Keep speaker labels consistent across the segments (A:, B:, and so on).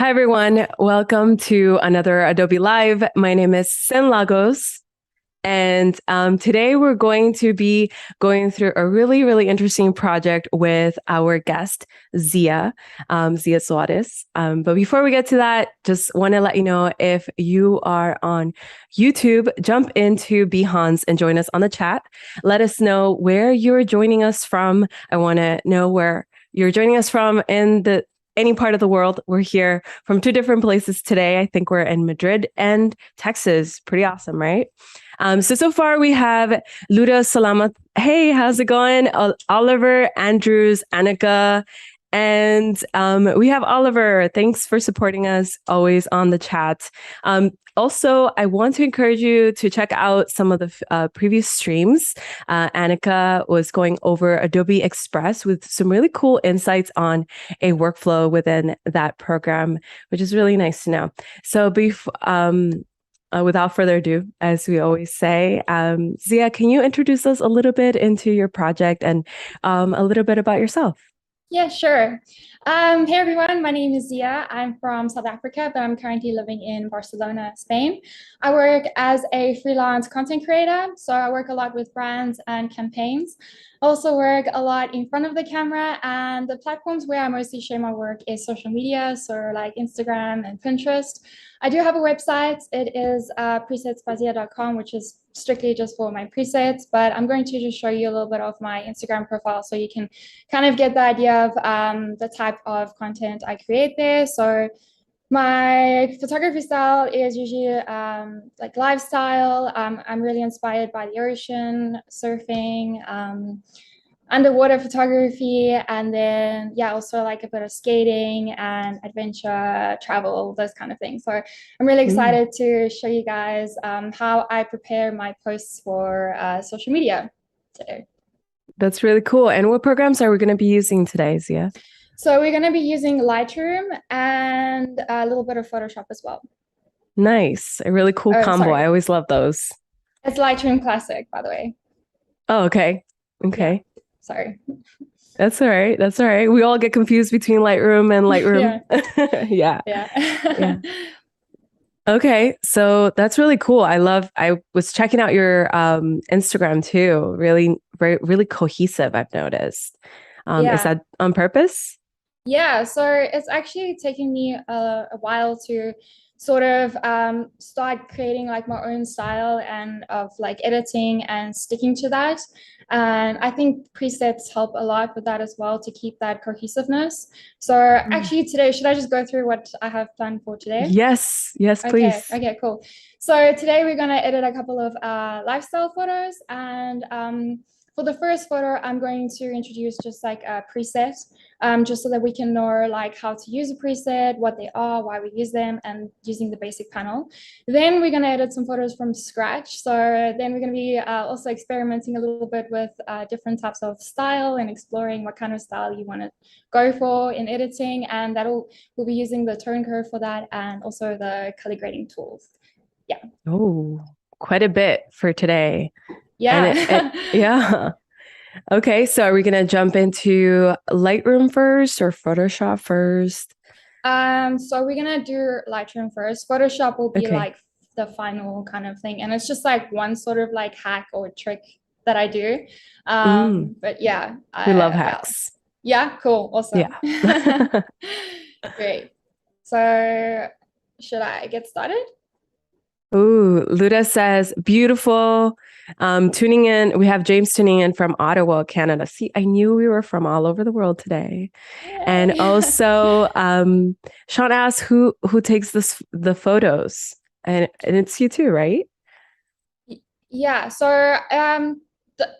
A: Hi, everyone. Welcome to another Adobe Live. My name is Sen Lagos. And today we're going to be going through a really, really interesting project with our guest, Zia, Zia Suarez. But before we get to that, just want to let you know, if you are on YouTube, jump into Behance and join us on the chat. Let us know where you're joining us from. I want to know where you're joining us from in any part of the world. We're here from two different places today. I think we're in Madrid and Texas. Pretty awesome, right? So far we have Luda Salamat. Hey, how's it going? Oliver, Andrews, Annika, and we have Oliver. Thanks for supporting us always on the chat. Also, I want to encourage you to check out some of the previous streams. Annika was going over Adobe Express with some really cool insights on a workflow within that program, which is really nice to know. So without further ado, as we always say, Zia, can you introduce us a little bit into your project and a little bit about yourself?
B: Yeah, sure. Hey everyone, my name is Zia. I'm from South Africa, but I'm currently living in Barcelona, Spain. I work as a freelance content creator, so I work a lot with brands and campaigns. I also work a lot in front of the camera, and the platforms where I mostly share my work is social media, so like Instagram and Pinterest. I do have a website. It is presetsbazia.com, which is strictly just for my presets, but I'm going to just show you a little bit of my Instagram profile so you can kind of get the idea of the type of content I create there. So my photography style is usually like lifestyle. I'm really inspired by the ocean, surfing, underwater photography, and then also like a bit of skating and adventure travel, those kind of things. So I'm really
A: Mm,
B: excited to show you guys how I prepare my posts for social media today.
A: that's really cool. And what programs are we going to be using today, Zia?
B: So we're going to be using Lightroom and a little bit of Photoshop as well.
A: Nice. A really cool
B: Oh,
A: combo. I
B: sorry.
A: always love those.
B: It's Lightroom Classic, by the way.
A: Oh, okay.
B: Yeah,
A: Okay.
B: sorry.
A: That's all right. That's all right. We all get confused between Lightroom and Lightroom.
B: Yeah,
A: Yeah.
B: yeah.
A: Yeah. Okay, so that's really cool. I was checking out your Instagram too. Really, very, really cohesive, I've noticed. Is
B: Yeah.
A: that on purpose?
B: Yeah, so it's actually taken me a while to sort of start creating like my own style and of like editing and sticking to that. And I think presets help a lot with that as well to keep that cohesiveness. So
A: Mm.
B: actually today, should I just go through what I have planned for today?
A: Yes, yes,
B: Okay,
A: please.
B: okay, cool. So today we're gonna edit a couple of lifestyle photos, and for the first photo, I'm going to introduce just like a preset, just so that we can know like how to use a preset, what they are, why we use them, and using the basic panel. Then we're gonna edit some photos from scratch. So then we're gonna be also experimenting a little bit with different types of style and exploring what kind of style you want to go for in editing, and we'll be using the tone curve for that and also the color grading tools. Yeah.
A: Oh, quite a bit for today. And
B: Yeah.
A: yeah. Okay, so are we gonna jump into Lightroom first or Photoshop first?
B: So we're gonna do Lightroom first. Photoshop will be
A: Okay.
B: like the final kind of thing. And it's just like one sort of like hack or trick that I do.
A: Mm,
B: But yeah,
A: we love
B: yeah.
A: hacks.
B: Yeah, cool, awesome.
A: Yeah.
B: Great. So should I get started?
A: Ooh, Luda says, beautiful. Tuning in. We have James tuning in from Ottawa, Canada. See, I knew we were from all over the world today. And
B: Yay.
A: also, Sean asks who takes the photos, and it's you too, right?
B: Yeah, so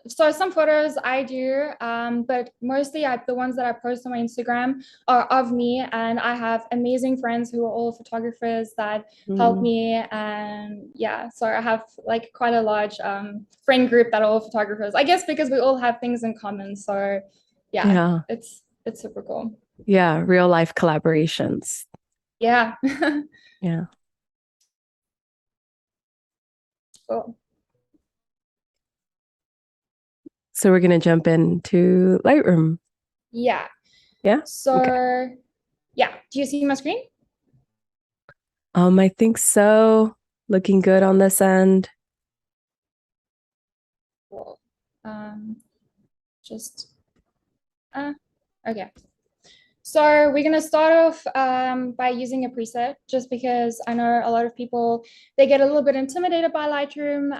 B: so some photos I do, but mostly the ones that I post on my Instagram are of me, and I have amazing friends who are all photographers that help
A: Mm,
B: me, and yeah, so I have like quite a large friend group that are all photographers. I guess because we all have things in common, so yeah,
A: yeah,
B: it's super cool.
A: yeah, real life collaborations.
B: Yeah,
A: Yeah.
B: cool.
A: So we're gonna jump into Lightroom.
B: Yeah.
A: Yeah. Okay.
B: So yeah, do you see my screen?
A: I think so. Looking good on this end.
B: Cool. Just okay. So we're gonna start off by using a preset, just because I know a lot of people, they get a little bit intimidated by Lightroom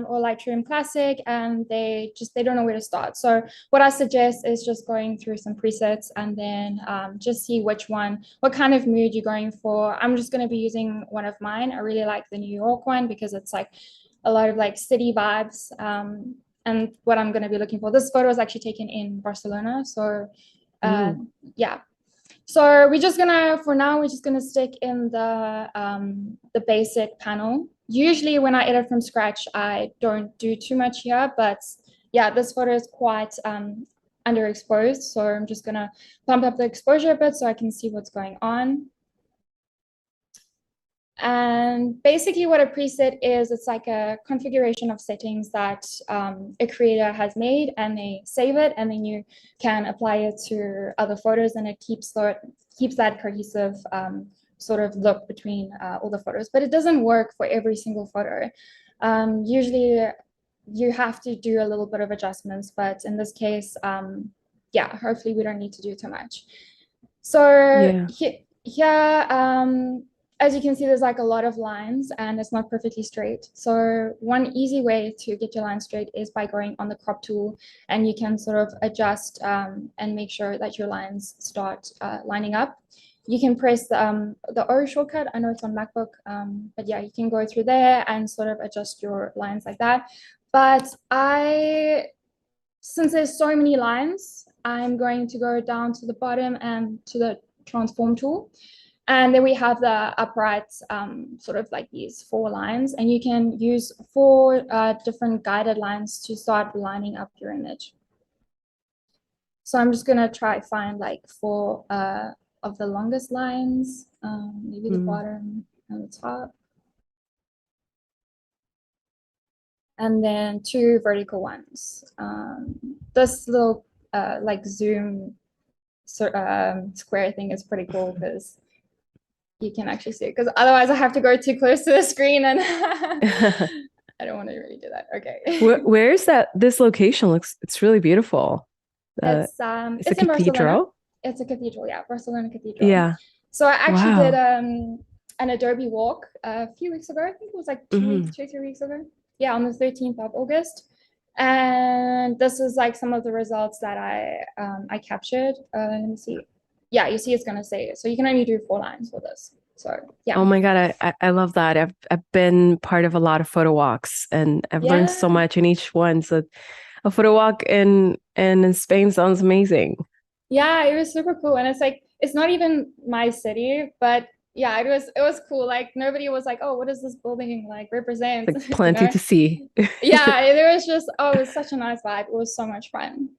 B: or Lightroom Classic, and they don't know where to start. So what I suggest is just going through some presets and then just see what kind of mood you're going for. I'm just gonna be using one of mine. I really like the New York one because it's like a lot of like city vibes. And what I'm gonna be looking for. This photo is actually taken in Barcelona, so yeah. So for now, we're just gonna stick in the basic panel. Usually when I edit from scratch, I don't do too much here, but yeah, this photo is quite underexposed. So I'm just gonna bump up the exposure a bit so I can see what's going on. And basically what a preset is, it's like a configuration of settings that a creator has made, and they save it, and then you can apply it to other photos, and it keeps that cohesive sort of look between all the photos. But it doesn't work for every single photo. Usually you have to do a little bit of adjustments, but in this case, yeah, hopefully we don't need to do too much. So here, as you can see, there's like a lot of lines and it's not perfectly straight. So one easy way to get your line straight is by going on the crop tool, and you can sort of adjust and make sure that your lines start lining up. You can press the O shortcut. I know it's on MacBook, but yeah, you can go through there and sort of adjust your lines like that. But since there's so many lines, I'm going to go down to the bottom and to the transform tool. And then we have the upright, sort of like these 4 lines, and you can use 4 different guided lines to start lining up your image. So I'm just gonna try find like 4 of the longest lines, maybe the bottom and the top. And then 2 vertical ones. This little like zoom square thing is pretty cool because you can actually see it, because otherwise I have to go too close to the screen and I don't want to really do that. Okay.
A: Where is that? This location it's really beautiful.
B: It's
A: a
B: in Barcelona.
A: cathedral.
B: It's a cathedral, yeah, Barcelona Cathedral.
A: Yeah.
B: So I actually
A: Wow.
B: did an Adobe walk a few weeks ago. I think it was like 2 3 weeks ago. Yeah, on the 13th of August. And this is like some of the results that I captured. Let me see. Yeah, you see it's gonna say it. So you can only do 4 lines for this. So yeah.
A: Oh my God, I love that. I've been part of a lot of photo walks, and I've learned so much in each one. So a photo walk in Spain sounds amazing.
B: Yeah, it was super cool. And it's like, it's not even my city, but yeah, it was cool. Like nobody was like, oh, what does this building like represent?
A: Like plenty to see.
B: Yeah, it was just, oh, it was such a nice vibe. It was so much fun.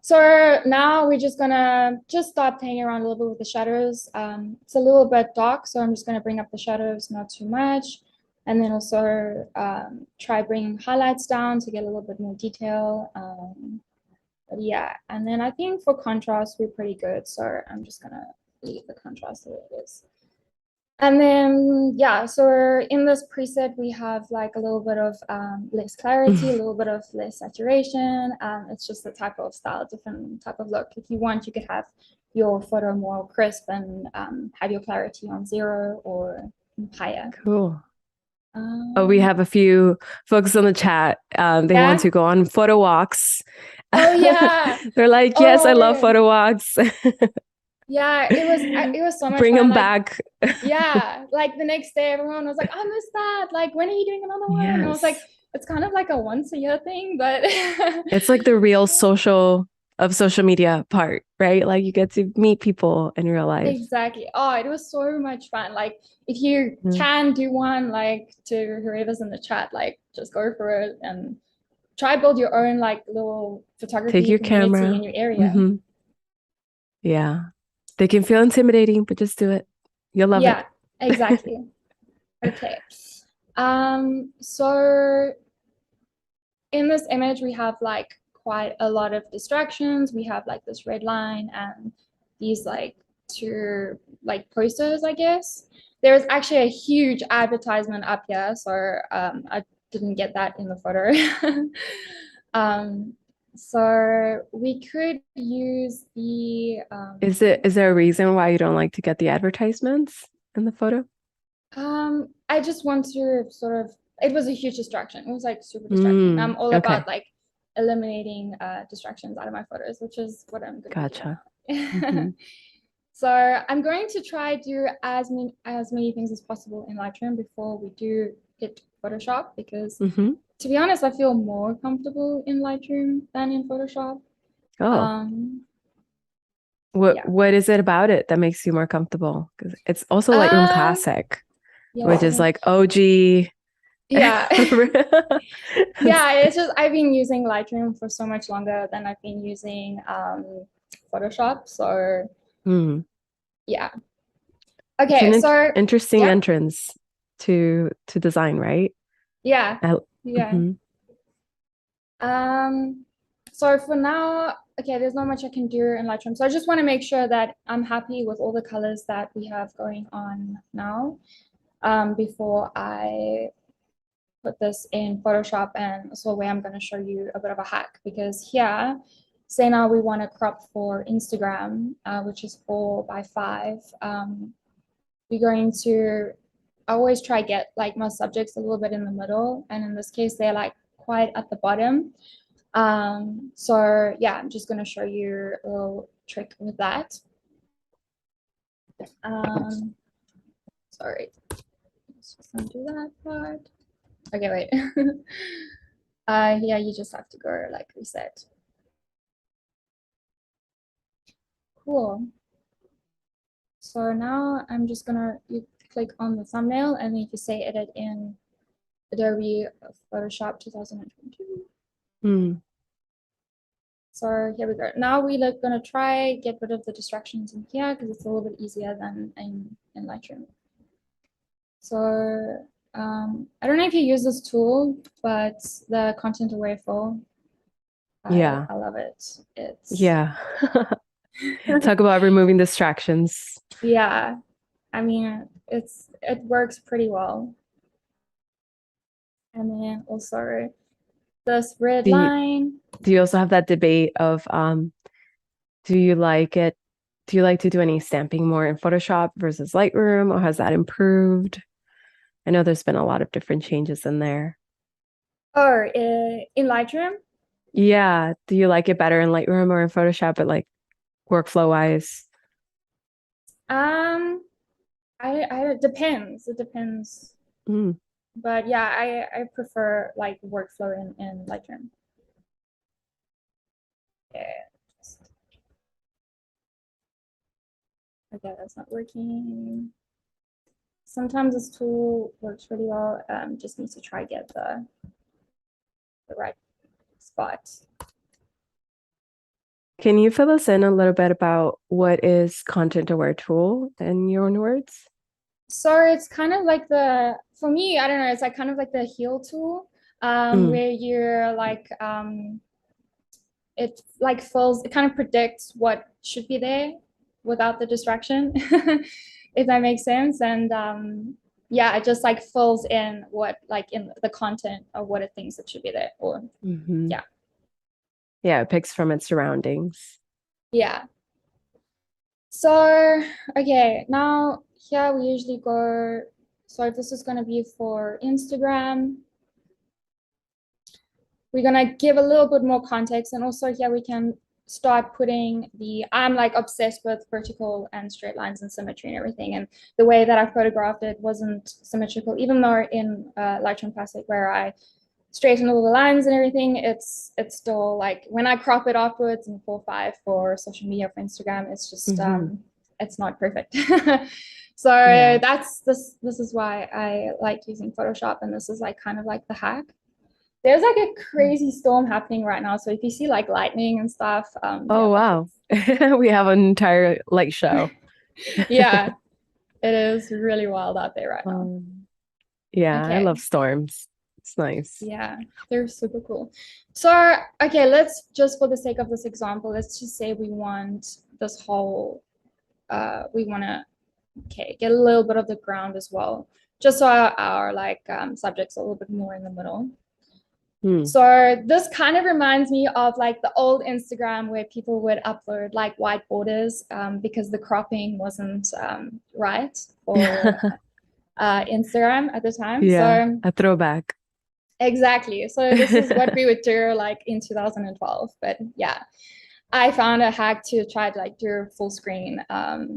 B: So now we're just gonna start playing around a little bit with the shadows. It's a little bit dark, so I'm just gonna bring up the shadows, not too much. And then also try bringing highlights down to get a little bit more detail. But yeah, and then I think for contrast, we're pretty good. So I'm just gonna leave the contrast the way it is. And then, yeah, so in this preset, we have like a little bit of less clarity, a little bit of less saturation. It's just a type of style, different type of look. If you want, you could have your photo more crisp and have your clarity on 0 or higher.
A: Cool. Oh, we have a few folks on the chat. They want to go on photo walks.
B: Oh yeah.
A: They're like, yes, I love photo walks.
B: Yeah, it was so much
A: Bring
B: fun.
A: them back.
B: Yeah, like the next day, everyone was like, I missed that. Like, when are you doing another one? And I was like, it's kind of like a once a year thing, but
A: it's like the real social media part, right? Like you get to meet people in real life.
B: Exactly. Oh, it was so much fun. Like if you can do one, like to whoever's in the chat, like just go for it and try build your own like little photography
A: Take your
B: community
A: camera
B: in your area.
A: Yeah. They can feel intimidating, but just do it. You'll love it.
B: Yeah, exactly. Okay. So in this image, we have like quite a lot of distractions. We have like this red line and these like 2 like posters, I guess. There's actually a huge advertisement up here, so I didn't get that in the photo. So we could use the
A: Is there a reason why you don't like to get the advertisements in the photo?
B: I just want to sort of, it was a huge distraction. It was like super distracting. I'm all
A: Okay.
B: about like eliminating distractions out of my photos, which is what I'm gonna
A: Gotcha.
B: do now.
A: Hmm.
B: So I'm going to try do as many things as possible in Lightroom before we do hit Photoshop, because
A: Hmm.
B: to be honest, I feel more comfortable in Lightroom than in Photoshop.
A: Oh,
B: Um, yeah.
A: what is it about it that makes you more comfortable? Because it's also Lightroom
B: Um,
A: Classic,
B: yeah,
A: which is like OG.
B: yeah. Yeah, it's just I've been using Lightroom for so much longer than I've been using Photoshop. So
A: Hmm.
B: yeah.
A: It's
B: Okay,
A: an
B: so
A: interesting
B: yeah,
A: entrance to design, right?
B: yeah,
A: I,
B: yeah.
A: mhm.
B: Um, so for now, okay, there's not much I can do in Lightroom. So I just want to make sure that I'm happy with all the colors that we have going on now, before I put this in Photoshop. And so where I'm going to show you a bit of a hack, because here, say now we want to crop for Instagram, which is 4:5. We're going to, I always try get like my subjects a little bit in the middle, and in this case they're like quite at the bottom. So yeah, I'm just going to show you a little trick with that. um Sorry, let's just undo that part. Okay, wait. Yeah, you just have to go like reset. Cool. So now I'm just gonna, you click on the thumbnail and then you say edit in Adobe Photoshop 2022.
A: Mm.
B: So here we go. Now we're gonna try get rid of the distractions in here because it's a little bit easier than in Lightroom. So I don't know if you use this tool, but the content away fill,
A: Yeah.
B: I love it. It's
A: Yeah. Talk about removing distractions.
B: yeah, I mean it works pretty well. And then also this red
A: Do you,
B: line.
A: do you also have that debate of do you like it? Do you like to do any stamping more in Photoshop versus Lightroom, or has that improved? I know there's been a lot of different changes in there.
B: Oh, in Lightroom.
A: Yeah. Do you like it better in Lightroom or in Photoshop, but like workflow wise?
B: Um, I it depends. It depends.
A: Mm.
B: But yeah, I prefer like workflow in Lightroom. Yeah. Okay, that's not working. Sometimes this tool works really well. Just need to try get the right spot.
A: Can you fill us in a little bit about what is content aware tool in your own words?
B: So it's kind of like the, for me, I don't know, it's like kind of like the heal tool,
A: Mm.
B: where you're like it like fills, it kind of predicts what should be there without the distraction, if that makes sense. And yeah, it just like fills in what like in the content of what it thinks it should be there. Or
A: Hmm.
B: yeah.
A: Yeah, it picks from its surroundings.
B: Yeah. So okay, now here we usually go, so this is going to be for Instagram. We're gonna give a little bit more context, and also here we can start putting the, I'm like obsessed with vertical and straight lines and symmetry and everything, and the way that I photographed it wasn't symmetrical, even though in Lightroom Classic where I straighten all the lines and everything, it's still like when I crop it afterwards in 4:5 for social media, for Instagram, it's just
A: Hmm.
B: it's not perfect. So
A: Yeah.
B: that's this is why I like using Photoshop, and this is like kind of like the hack. There's like a crazy storm happening right now. So if you see like lightning and stuff, yeah,
A: Oh,
B: watch
A: wow. We have an entire light show.
B: it. Yeah, it is really wild out there right now.
A: Um, yeah, I
B: Okay.
A: love storms. It's nice.
B: Yeah, they're super cool. So, okay, let's just for the sake of this example, let's just say we want this whole, we want to okay, get a little bit of the ground as well, just so our like subjects are a little bit more in the middle. So this kind of reminds me of like the old Instagram where people would upload like white borders because the cropping wasn't right for Instagram at the time.
A: Yeah,
B: So
A: a throwback.
B: exactly. So this is what we would do like in 2012. But yeah, I found a hack to try to like do full screen of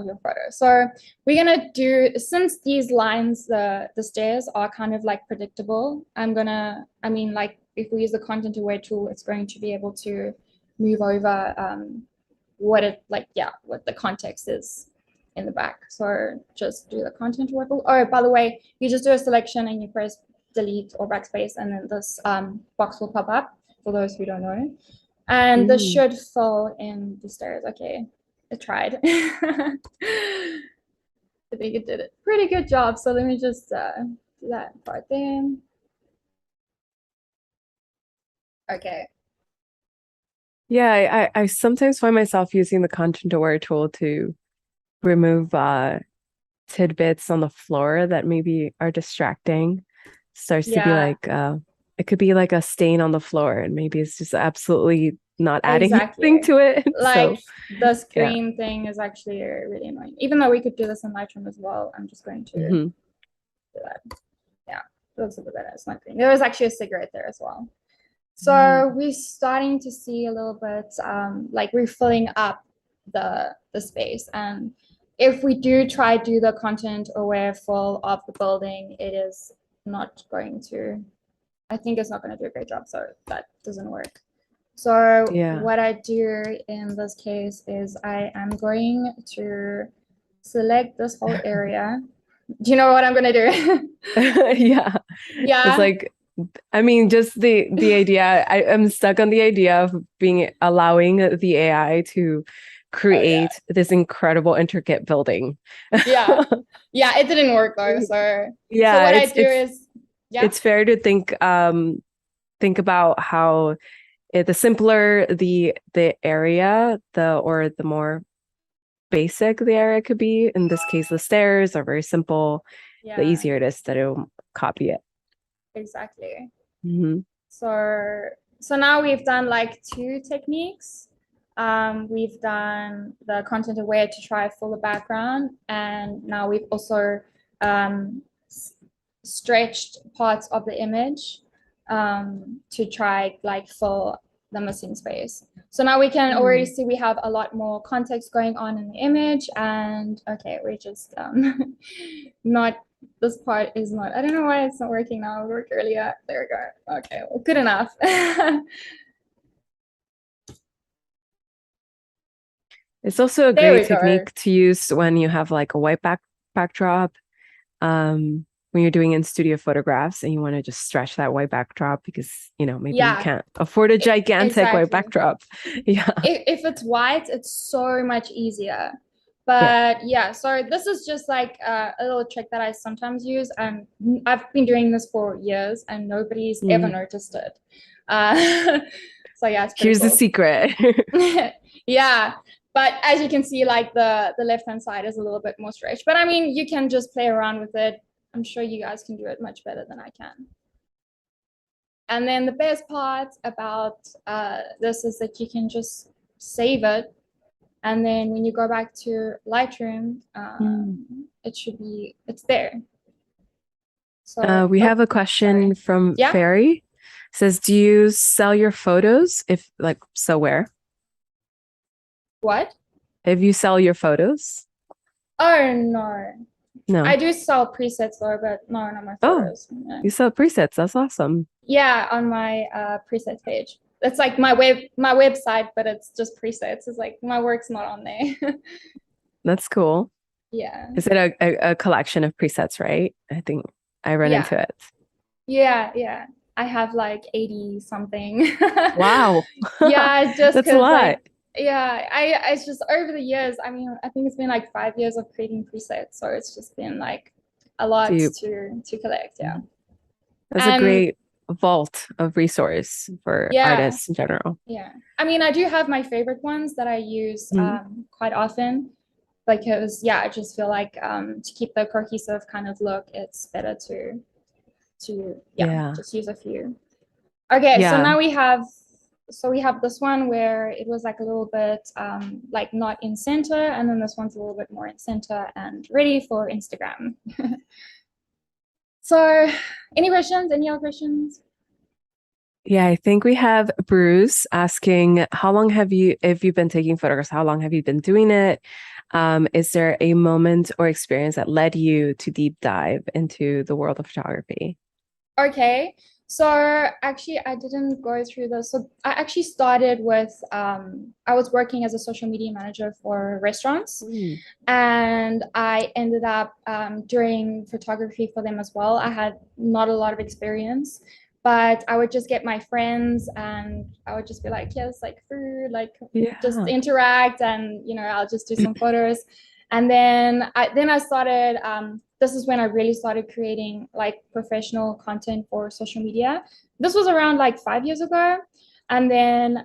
B: your photo. So we're gonna do, since these lines, the stairs are kind of like predictable, I mean, like if we use the content aware tool, it's going to be able to move over what the context is in the back. So just do the content aware tool. Oh, by the way, you just do a selection and you press delete or backspace, and then this box will pop up for those who don't know. And this should fill in the stairs. Okay, I tried. I think it did a pretty good job. So let me just do that part there. Okay.
A: Yeah, I sometimes find myself using the content aware tool to remove tidbits on the floor that maybe are distracting. Starts to be like it could be like a stain on the floor, and maybe it's just absolutely not adding anything to it.
B: Like
A: So,
B: the screen thing is actually really annoying. Even though we could do this in Lightroom as well, I'm just going to do that. Yeah, it looks a bit better. It's not green. There was actually a cigarette there as well. So we're starting to see a little bit like we're filling up the space. And if we do try to do the content aware full of the building, it is not going to, I think it's not going to do a great job. So that doesn't work. So what I do in this case is I am going to select this whole area. Do you know what I'm going to do?
A: Yeah. It's like, I mean, just the idea, I'm stuck on the idea of allowing the AI to create this incredible intricate building.
B: Yeah, it didn't work though. So
A: yeah,
B: so what I do is
A: it's fair to think about how the simpler the area, or the more basic the area could be. In this case, the stairs are very simple. The easier it is that it'll copy it.
B: Exactly. So now we've done like 2 techniques. We've done the content aware to try fill the background, and now we've also stretched parts of the image to try like fill the missing space. So now we can already see we have a lot more context going on in the image. And okay, we're just not, this part is not, I don't know why it's not working now. It worked earlier. There we go. Okay, well, good enough.
A: It's also a great technique to use when you have like a white backdrop. When you're doing in studio photographs and you want to just stretch that white backdrop because, maybe you can't afford a gigantic white backdrop. Yeah.
B: If it's white, it's so much easier. But so this is just like a little trick that I sometimes use, and I've been doing this for years and nobody's ever noticed it. So yeah,
A: here's the secret.
B: Yeah. But as you can see, like the left-hand side is a little bit more stretched. But I mean, you can just play around with it. I'm sure you guys can do it much better than I can. And then the best part about this is that you can just save it. And then when you go back to Lightroom, it's there.
A: So we have a question from Fairy. It says, do you sell your photos? If like, so where?
B: What?
A: If you sell your photos?
B: Oh, no.
A: No.
B: I do sell presets though, but no, not my photos.
A: Oh, you sell presets. That's awesome.
B: Yeah, on my presets page. It's like my website, but it's just presets. It's like my work's not on there.
A: That's cool.
B: Yeah.
A: Is it a collection of presets, right? I think I run into it.
B: Yeah. I have like 80 something.
A: Wow.
B: Yeah, just
A: that's a lot.
B: Like, it's just over the years. I mean, I think it's been like 5 years of creating presets, so it's just been like a lot to collect. Yeah.
A: That's a great vault of resource for artists in general.
B: Yeah. I mean, I do have my favorite ones that I use quite often. because yeah, I just feel like to keep the cohesive kind of look, it's better to yeah,
A: Yeah.
B: just use a few. Okay, so
A: Yeah.
B: now we have this one where it was like a little bit like not in center, and then this one's a little bit more in center and ready for Instagram. So any questions? Any other questions?
A: Yeah, I think we have Bruce asking, how long have you, if you've been taking photographs, how long have you been doing it? Is there a moment or experience that led you to deep dive into the world of photography?
B: Okay, so actually I didn't go through this. So I actually started with I was working as a social media manager for restaurants,
A: Mm.
B: and I ended up doing photography for them as well. I had not a lot of experience, but I would just get my friends and I would just be like, yes, like food, like just
A: Yeah.
B: interact, and I'll just do some photos. And then I started this is when I really started creating like professional content for social media. This was around like 5 years ago. And then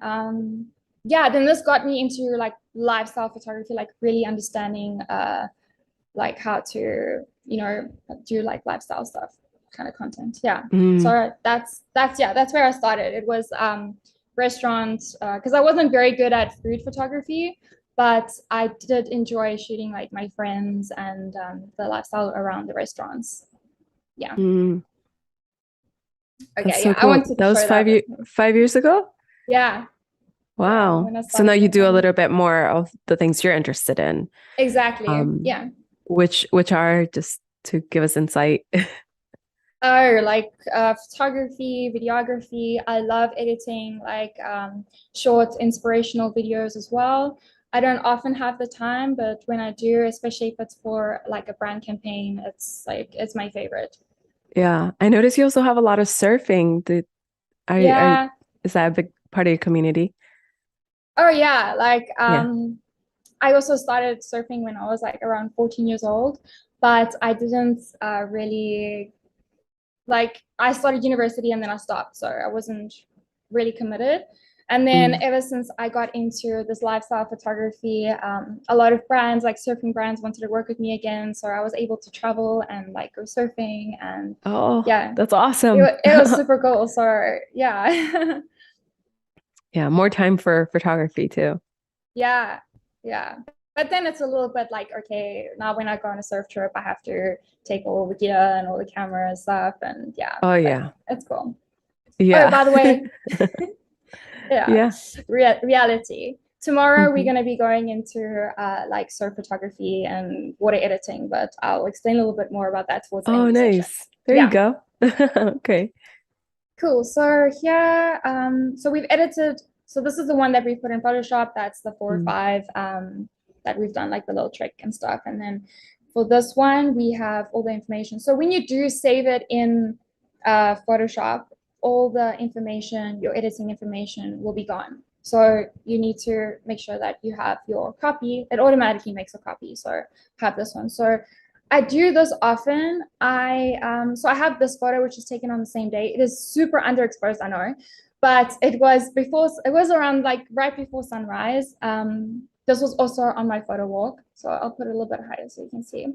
B: yeah, then this got me into like lifestyle photography, like really understanding like how to, do like lifestyle stuff kind of content. Yeah.
A: Mm.
B: So that's where I started. It was restaurants because I wasn't very good at food photography, but I did enjoy shooting like my friends and the lifestyle around the restaurants. Yeah.
A: Mm. That's
B: Okay.
A: so
B: Yeah. I
A: cool.
B: wanted to
A: That was
B: show that.
A: 5 years ago?
B: Yeah. Yeah.
A: Wow.
B: When I
A: So now
B: started
A: you do a
B: filming.
A: little bit more of the things you're interested in.
B: Exactly.
A: Um,
B: Yeah.
A: which are just to give us insight.
B: Oh, like photography, videography. I love editing like short inspirational videos as well. I don't often have the time, but when I do, especially if it's for like a brand campaign, it's my favorite.
A: Yeah. I notice you also have a lot of surfing.
B: Yeah.
A: Is that a big part of your community?
B: Oh yeah. Like
A: Yeah.
B: I also started surfing when I was like around 14 years old, but I didn't really like I started university and then I stopped, so I wasn't really committed. And then
A: Mm.
B: ever since I got into this lifestyle photography, a lot of brands like surfing brands wanted to work with me again, so I was able to travel and like go surfing, and
A: Oh,
B: yeah,
A: that's awesome.
B: it was super cool. So yeah,
A: Yeah, more time for photography too.
B: yeah, yeah. But then it's a little bit like, okay, now when I go on a surf trip, I have to take all the gear and all the camera and stuff, and yeah,
A: Oh
B: but
A: yeah.
B: it's cool. Oh,
A: Yeah.
B: by the way, yeah,
A: Yeah.
B: reality. Tomorrow we're
A: Mhm.
B: going to be going into like surf photography and water editing, but I'll explain a little bit more about that towards the end
A: Oh,
B: of the session.
A: nice. There you
B: Yeah,
A: go. Okay.
B: cool. So here, so we've edited. So this is the one that we put in Photoshop. That's the 4 or
A: Mm.
B: 5 that we've done like the little trick and stuff. And then for this one, we have all the information. So when you do save it in Photoshop, all the information, your editing information will be gone. So you need to make sure that you have your copy. It automatically makes a copy. So have this one. So I do this often. I have this photo which is taken on the same day. It is super underexposed, I know, but it was around like right before sunrise. This was also on my photo walk, so I'll put it a little bit higher so you can see.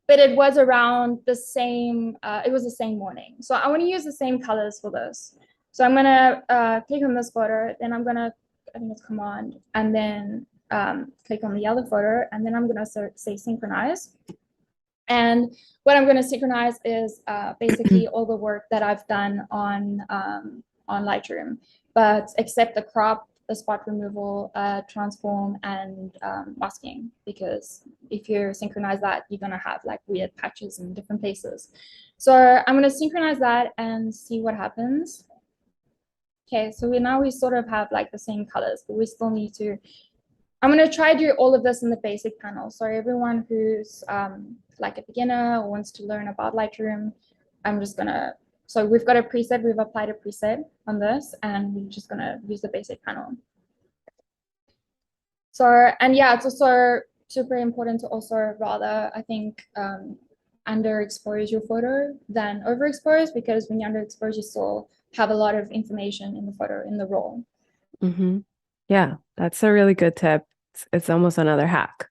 B: But it was around the same. It was the same morning, so I want to use the same colors for this. So I'm gonna click on this photo, then I'm gonna I think it's Command, and then click on the other photo, and then I'm gonna say synchronize. And what I'm going to synchronize is basically all the work that I've done on Lightroom, but except the crop, the spot removal, transform, and masking. Because if you synchronize that, you're going to have like weird patches in different places. So I'm going to synchronize that and see what happens. Okay, so we sort of have like the same colors, but we still need to I'm going to try to do all of this in the basic panel. So everyone who's like a beginner or wants to learn about Lightroom, I'm just going to, so we've got a preset, we've applied a preset on this, and we're just going to use the basic panel. So, and yeah, it's also super important to also rather, I think, underexpose your photo than overexpose, because when you underexpose, you still have a lot of information in the photo, in the raw.
A: Hmm. Yeah, that's a really good tip. It's almost another hack.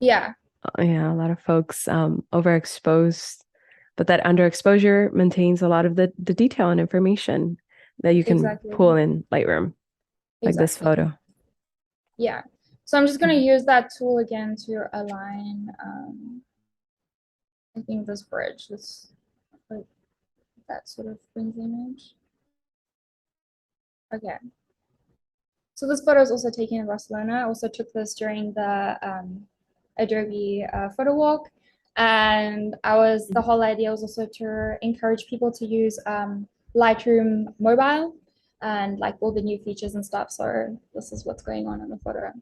B: Yeah,
A: Yeah, a lot of folks overexposed, but that underexposure maintains a lot of the detail and information that you can
B: exactly.
A: pull in Lightroom, like this
B: Exactly.
A: photo.
B: Yeah. So I'm just going to use that tool again to align, I think this bridge, this like that sort of brings image. Okay. So this photo is also taken in Barcelona. I also took this during the Adobe photo walk. And the whole idea was also to encourage people to use Lightroom mobile and like all the new features and stuff. So this is what's going on in the photo.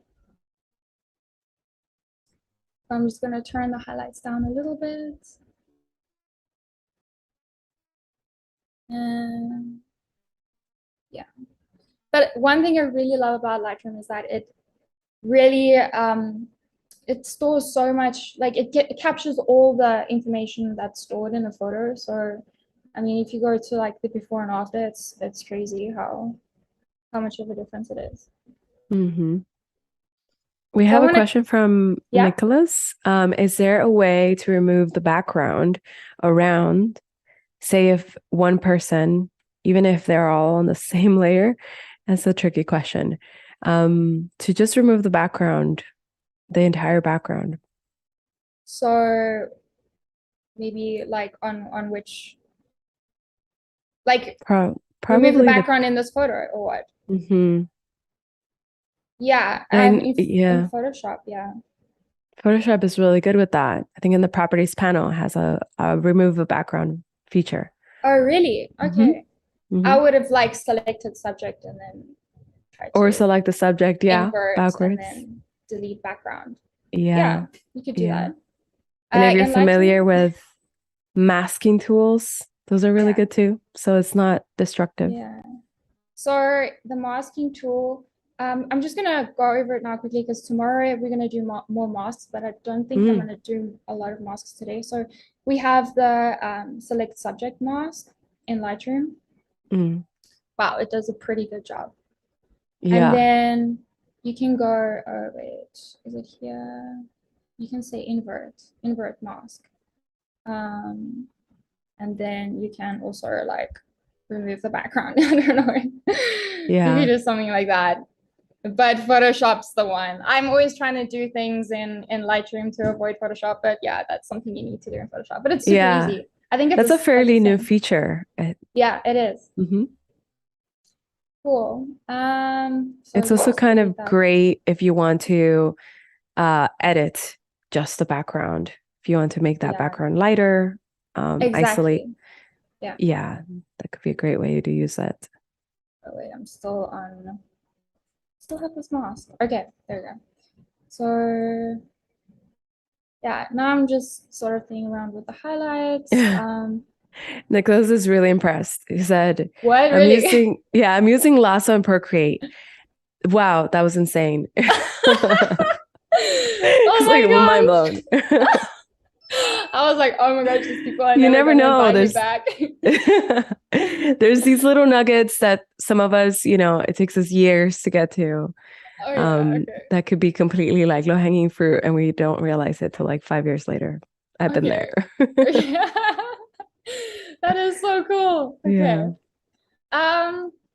B: I'm just going to turn the highlights down a little bit. And yeah. But one thing I really love about Lightroom is that it really it stores so much, like it captures all the information that's stored in a photo. So I mean, if you go to like the before and after, it's crazy how much of a difference it is.
A: Mm-hmm. We
B: So I
A: have a
B: want to,
A: question from
B: yeah.
A: Nicholas. Is there a way to remove the background around, say, if one person, even if they're all on the same layer? That's a tricky question. To just remove the background, the entire background.
B: So maybe like on which, like remove the
A: Probably the.
B: background in this photo or what?
A: Mhm.
B: Yeah,
A: I mean,
B: in
A: yeah,
B: Photoshop, yeah.
A: Photoshop is really good with that. I think in the properties panel it has a remove a background feature.
B: Oh, really?
A: Hmm.
B: Okay. I
A: Hmm.
B: would have like selected subject and then tried
A: Or
B: to
A: select the subject, yeah,
B: invert and
A: backwards.
B: then delete background.
A: Yeah,
B: Yeah, you could do
A: yeah.
B: that.
A: And if you're
B: In Lightroom,
A: familiar with masking tools, those are really
B: yeah,
A: good too. So it's not destructive.
B: yeah. So the masking tool, I'm just gonna go over it now quickly because tomorrow we're gonna do more masks, but I don't think I'm
A: Mm,
B: gonna do a lot of masks today. So we have the select subject mask in Lightroom.
A: mm.
B: Wow, it does a pretty good job. And
A: Yeah.
B: then you can go, oh wait, is it here? You can say invert mask. Um, and then you can also like remove the background. I don't know. You could
A: Yeah.
B: do something like that. But Photoshop's the one. I'm always trying to do things in Lightroom to avoid Photoshop, but yeah, that's something you need to do in Photoshop. But it's super
A: Yeah.
B: easy. I think
A: That's a
B: like the
A: fairly new
B: same.
A: feature.
B: Yeah, it is.
A: Mhm.
B: Cool. So
A: It's
B: let's
A: also
B: just
A: kind
B: delete
A: of
B: that.
A: great if you want to edit just the background. If you want to make that
B: Yeah,
A: background lighter, isolate.
B: exactly. Yeah.
A: Yeah, that could be a great way to use that.
B: Oh wait, I'm still have this mask. Okay, there we go. So yeah, now I'm just sort of playing around with the highlights.
A: Nicholas is really impressed. He said,
B: What really?
A: I'm using Lasso and Procreate. Wow, that was insane.
B: Oh
A: It's like mind
B: my
A: blown.
B: gosh. I was like, oh my gosh, these people are
A: You
B: never
A: never
B: gonna
A: know.
B: invite me back.
A: There's these little nuggets that some of us, it takes us years to get to.
B: Oh yeah, okay.
A: That could be completely like low-hanging fruit, and we don't realize it till like 5 years later. I've been
B: Okay.
A: there.
B: Yeah. That is so cool. Okay.
A: Yeah.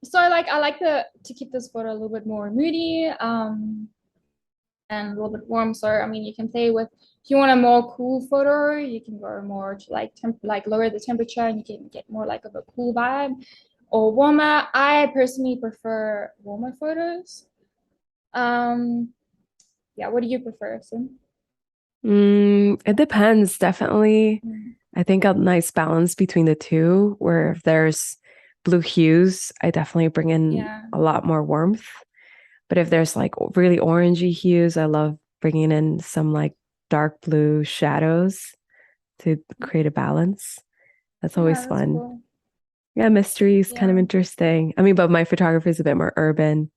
B: So I like to keep this photo a little bit more moody, and a little bit warm. So I mean you can play with, if you want a more cool photo, you can go more to like lower the temperature and you can get more like of a cool vibe. Or warmer. I personally prefer warmer photos. Um, yeah, what do you prefer, Sim?
A: It depends, definitely.
B: Mm,
A: I think a nice balance between the two, where if there's blue hues, I definitely bring in
B: yeah.
A: a lot more warmth. But if there's like really orangey hues, I love bringing in some like dark blue shadows to create a balance. That's
B: Yeah,
A: always
B: that's
A: fun.
B: cool.
A: Yeah, mystery is kind of
B: Yeah,
A: interesting. I mean, but my photography is a bit more urban.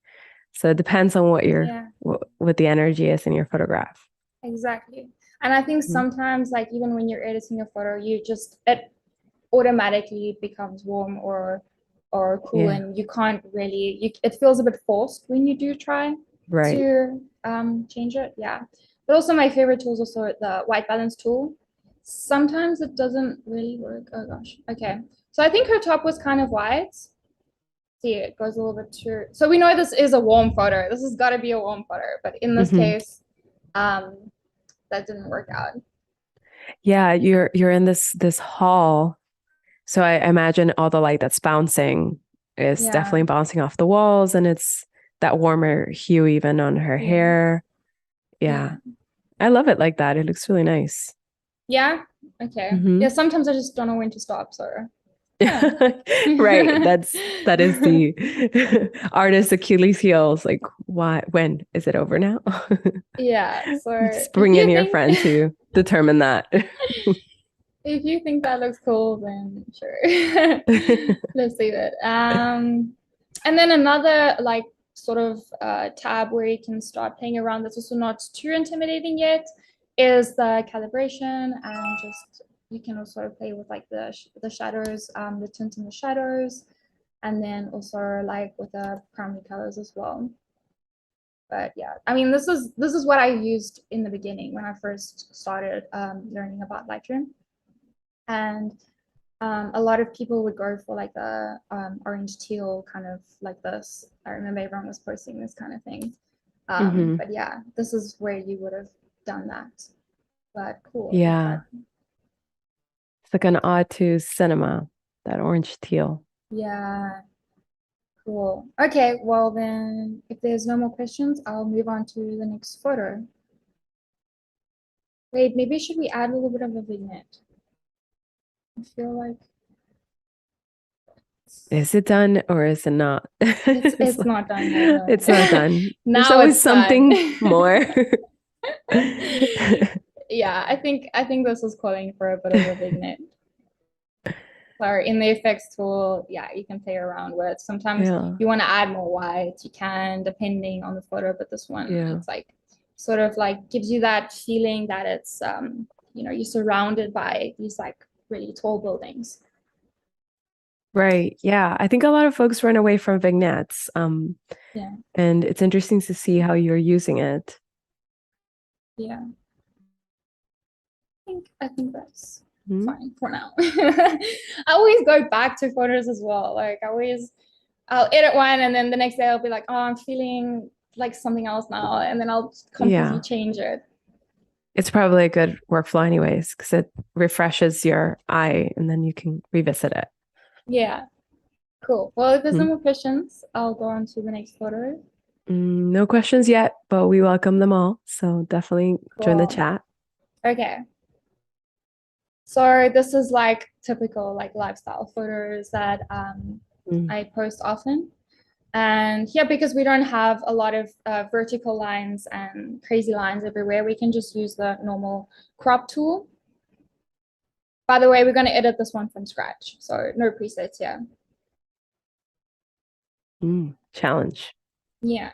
A: So it depends on
B: yeah,
A: what the energy is in your photograph.
B: exactly. And I think
A: Mhm.
B: sometimes, like even when you're editing a photo, it automatically becomes warm or cool,
A: Yeah,
B: and you can't really it feels a bit forced when you do try
A: right.
B: to change it. Yeah. But also my favorite tool is also the white balance tool. Sometimes it doesn't really work. Oh gosh. Okay. So I think her top was kind of white. See, it goes a little bit too. So we know this is a warm photo. This has got to be a warm photo, but in this case, that didn't work out.
A: Yeah, you're in this hall. So I imagine all the light that's bouncing is
B: Yeah.
A: definitely bouncing off the walls, and it's that warmer hue even on her
B: Yeah.
A: hair. Yeah. I love it like that. It looks really nice.
B: Yeah. Okay.
A: Hmm.
B: Yeah. Sometimes I just don't know when to stop. So yeah.
A: Right. That is the artist Achilles heels. Like, why, when is it over now?
B: Yeah. So
A: Just bring in your friend to determine that.
B: if you think that looks cool, then sure. Let's leave it. And then another like sort of tab where you can start playing around that's also not too intimidating yet is the calibration, and just you can also play with like the shadows, the tint in the shadows, and then also like with the primary colors as well. But yeah, I mean, this is what I used in the beginning when I first started learning about Lightroom. And a lot of people would go for like the orange teal kind of like this. I remember everyone was posting this kind of thing.
A: Hmm.
B: But yeah, this is where you would have done that. But cool.
A: Yeah. It's like an ode to cinema, that orange teal.
B: Yeah, cool. Okay, well then, if there's no more questions, I'll move on to the next photo. Wait, maybe should we add a little bit of a vignette? I feel like
A: Is it done or is it not?
B: it's not done yet. No.
A: It's not done. There's
B: Now
A: always
B: it's done.
A: something more.
B: Yeah, I think this was calling for a bit of a vignette. Or in the effects tool, yeah, you can play around with. Sometimes
A: Yeah.
B: you want to add more white, you can, depending on the photo. But this one,
A: Yeah.
B: it's like sort of like gives you that feeling that it's you're surrounded by these like really tall buildings.
A: Right. Yeah. I think a lot of folks run away from vignettes.
B: Yeah,
A: And it's interesting to see how you're using it.
B: yeah. I think that's
A: Hmm?
B: fine for now. I always go back to photos as well. Like I'll edit one and then the next day I'll be like, oh, I'm feeling like something else now, and then I'll completely
A: Yeah.
B: change it.
A: It's probably a good workflow anyways, because it refreshes your eye and then you can revisit it.
B: Yeah, cool. Well, if there's no
A: Hmm.
B: more questions, I'll go on to the next photo.
A: No questions yet, but we welcome them all. So definitely join the
B: Cool.
A: chat.
B: Okay. So this is like typical like lifestyle photos that
A: Mm.
B: I post often. And yeah, because we don't have a lot of vertical lines and crazy lines everywhere, we can just use the normal crop tool. By the way, we're going to edit this one from scratch, so no presets here.
A: Challenge.
B: Yeah.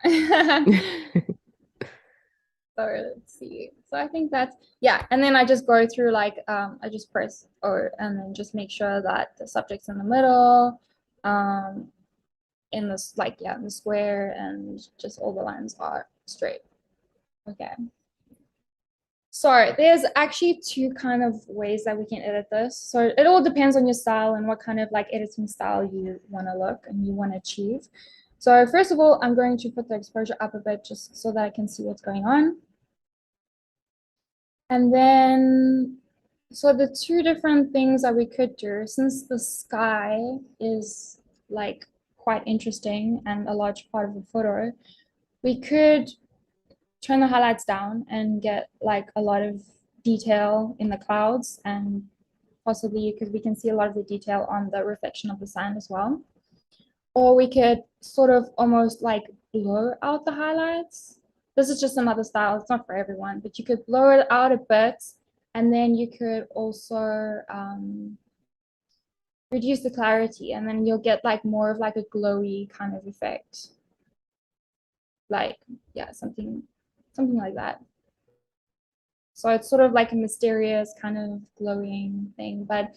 B: So let's see. So I think that's, yeah. And then I just go through like, I just press or, and then just make sure that the subject's in the middle, in this, like, yeah, in the square, and just all the lines are straight. Okay. So there's actually two kind of ways that we can edit this. So it all depends on your style and what kind of like editing style you want to look and you want to achieve. So first of all, I'm going to put the exposure up a bit just so that I can see what's going on. And then, so the two different things that we could do, since the sky is like quite interesting and a large part of the photo, we could turn the highlights down and get like a lot of detail in the clouds, and possibly because we can see a lot of the detail on the reflection of the sun as well. Or we could sort of almost like blur out the highlights. This is just another style, it's not for everyone, but you could blur it out a bit, and then you could also reduce the clarity, and then you'll get like more of like a glowy kind of effect. Like, yeah, something like that. So it's sort of like a mysterious kind of glowing thing. But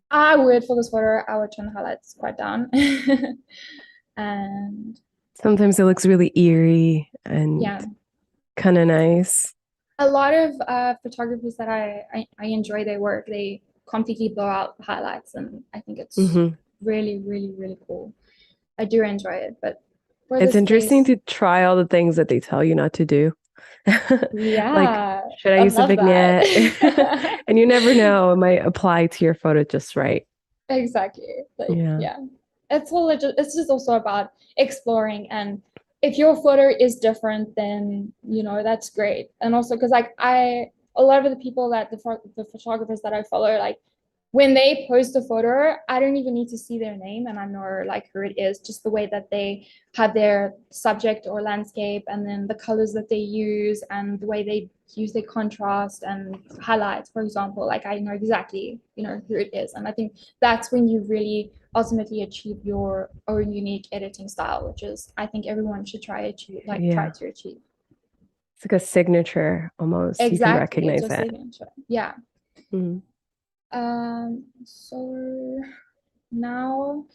B: I would, for this photo, I would turn the highlights quite down. And
A: Sometimes it looks really eerie and
B: yeah,
A: kind of nice.
B: A lot of photographers that I enjoy their work, they completely blow out the highlights, and I think it's
A: Hmm.
B: really, really, really cool. I do enjoy it, but for
A: It's
B: this
A: interesting
B: case,
A: to try all the things that they tell you not to do. Like,
B: yeah,
A: should I
B: I
A: use a
B: love
A: vignette?
B: that.
A: And you never know, it might apply to your photo just right.
B: Exactly. Like,
A: Yeah.
B: yeah. It's just also about exploring, and if your photo is different, then that's great. And also because like a lot of the people that the photographers that I follow, like when they post a photo, I don't even need to see their name and I know like who it is, just the way that they have their subject or landscape, and then the colors that they use and the way they use their contrast and highlights, for example. Like I know exactly, who it is. And I think that's when you really ultimately achieve your own unique editing style, which is I think everyone should try
A: Yeah.
B: to achieve.
A: It's like a signature almost. You can
B: Exactly. It's
A: recognize
B: your
A: it.
B: signature. Yeah.
A: Mm.
B: So now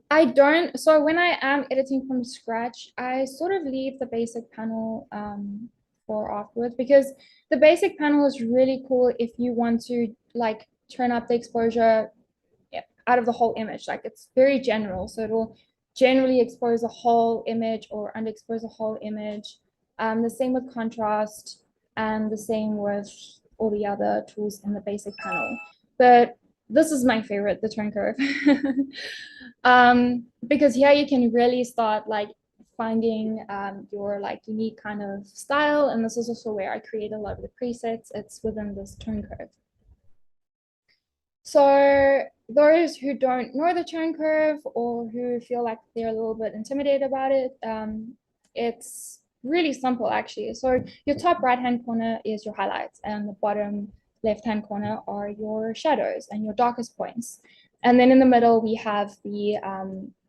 B: I don't, so when I am editing from scratch, I sort of leave the basic panel for afterwards, because the basic panel is really cool if you want to like turn up the exposure out of the whole image. Like it's very general, so it will generally expose a whole image or underexpose a whole image. The same with contrast, and the same with all the other tools in the basic panel. But this is my favorite, the tone curve. Because here you can really start like finding your like unique kind of style, and this is also where I create a lot of the presets. It's within this tone curve. So those who don't know the tone curve, or who feel like they're a little bit intimidated about it, it's really simple actually. So your top right hand corner is your highlights, and the bottom left hand corner are your shadows and your darkest points. And then in the middle we have the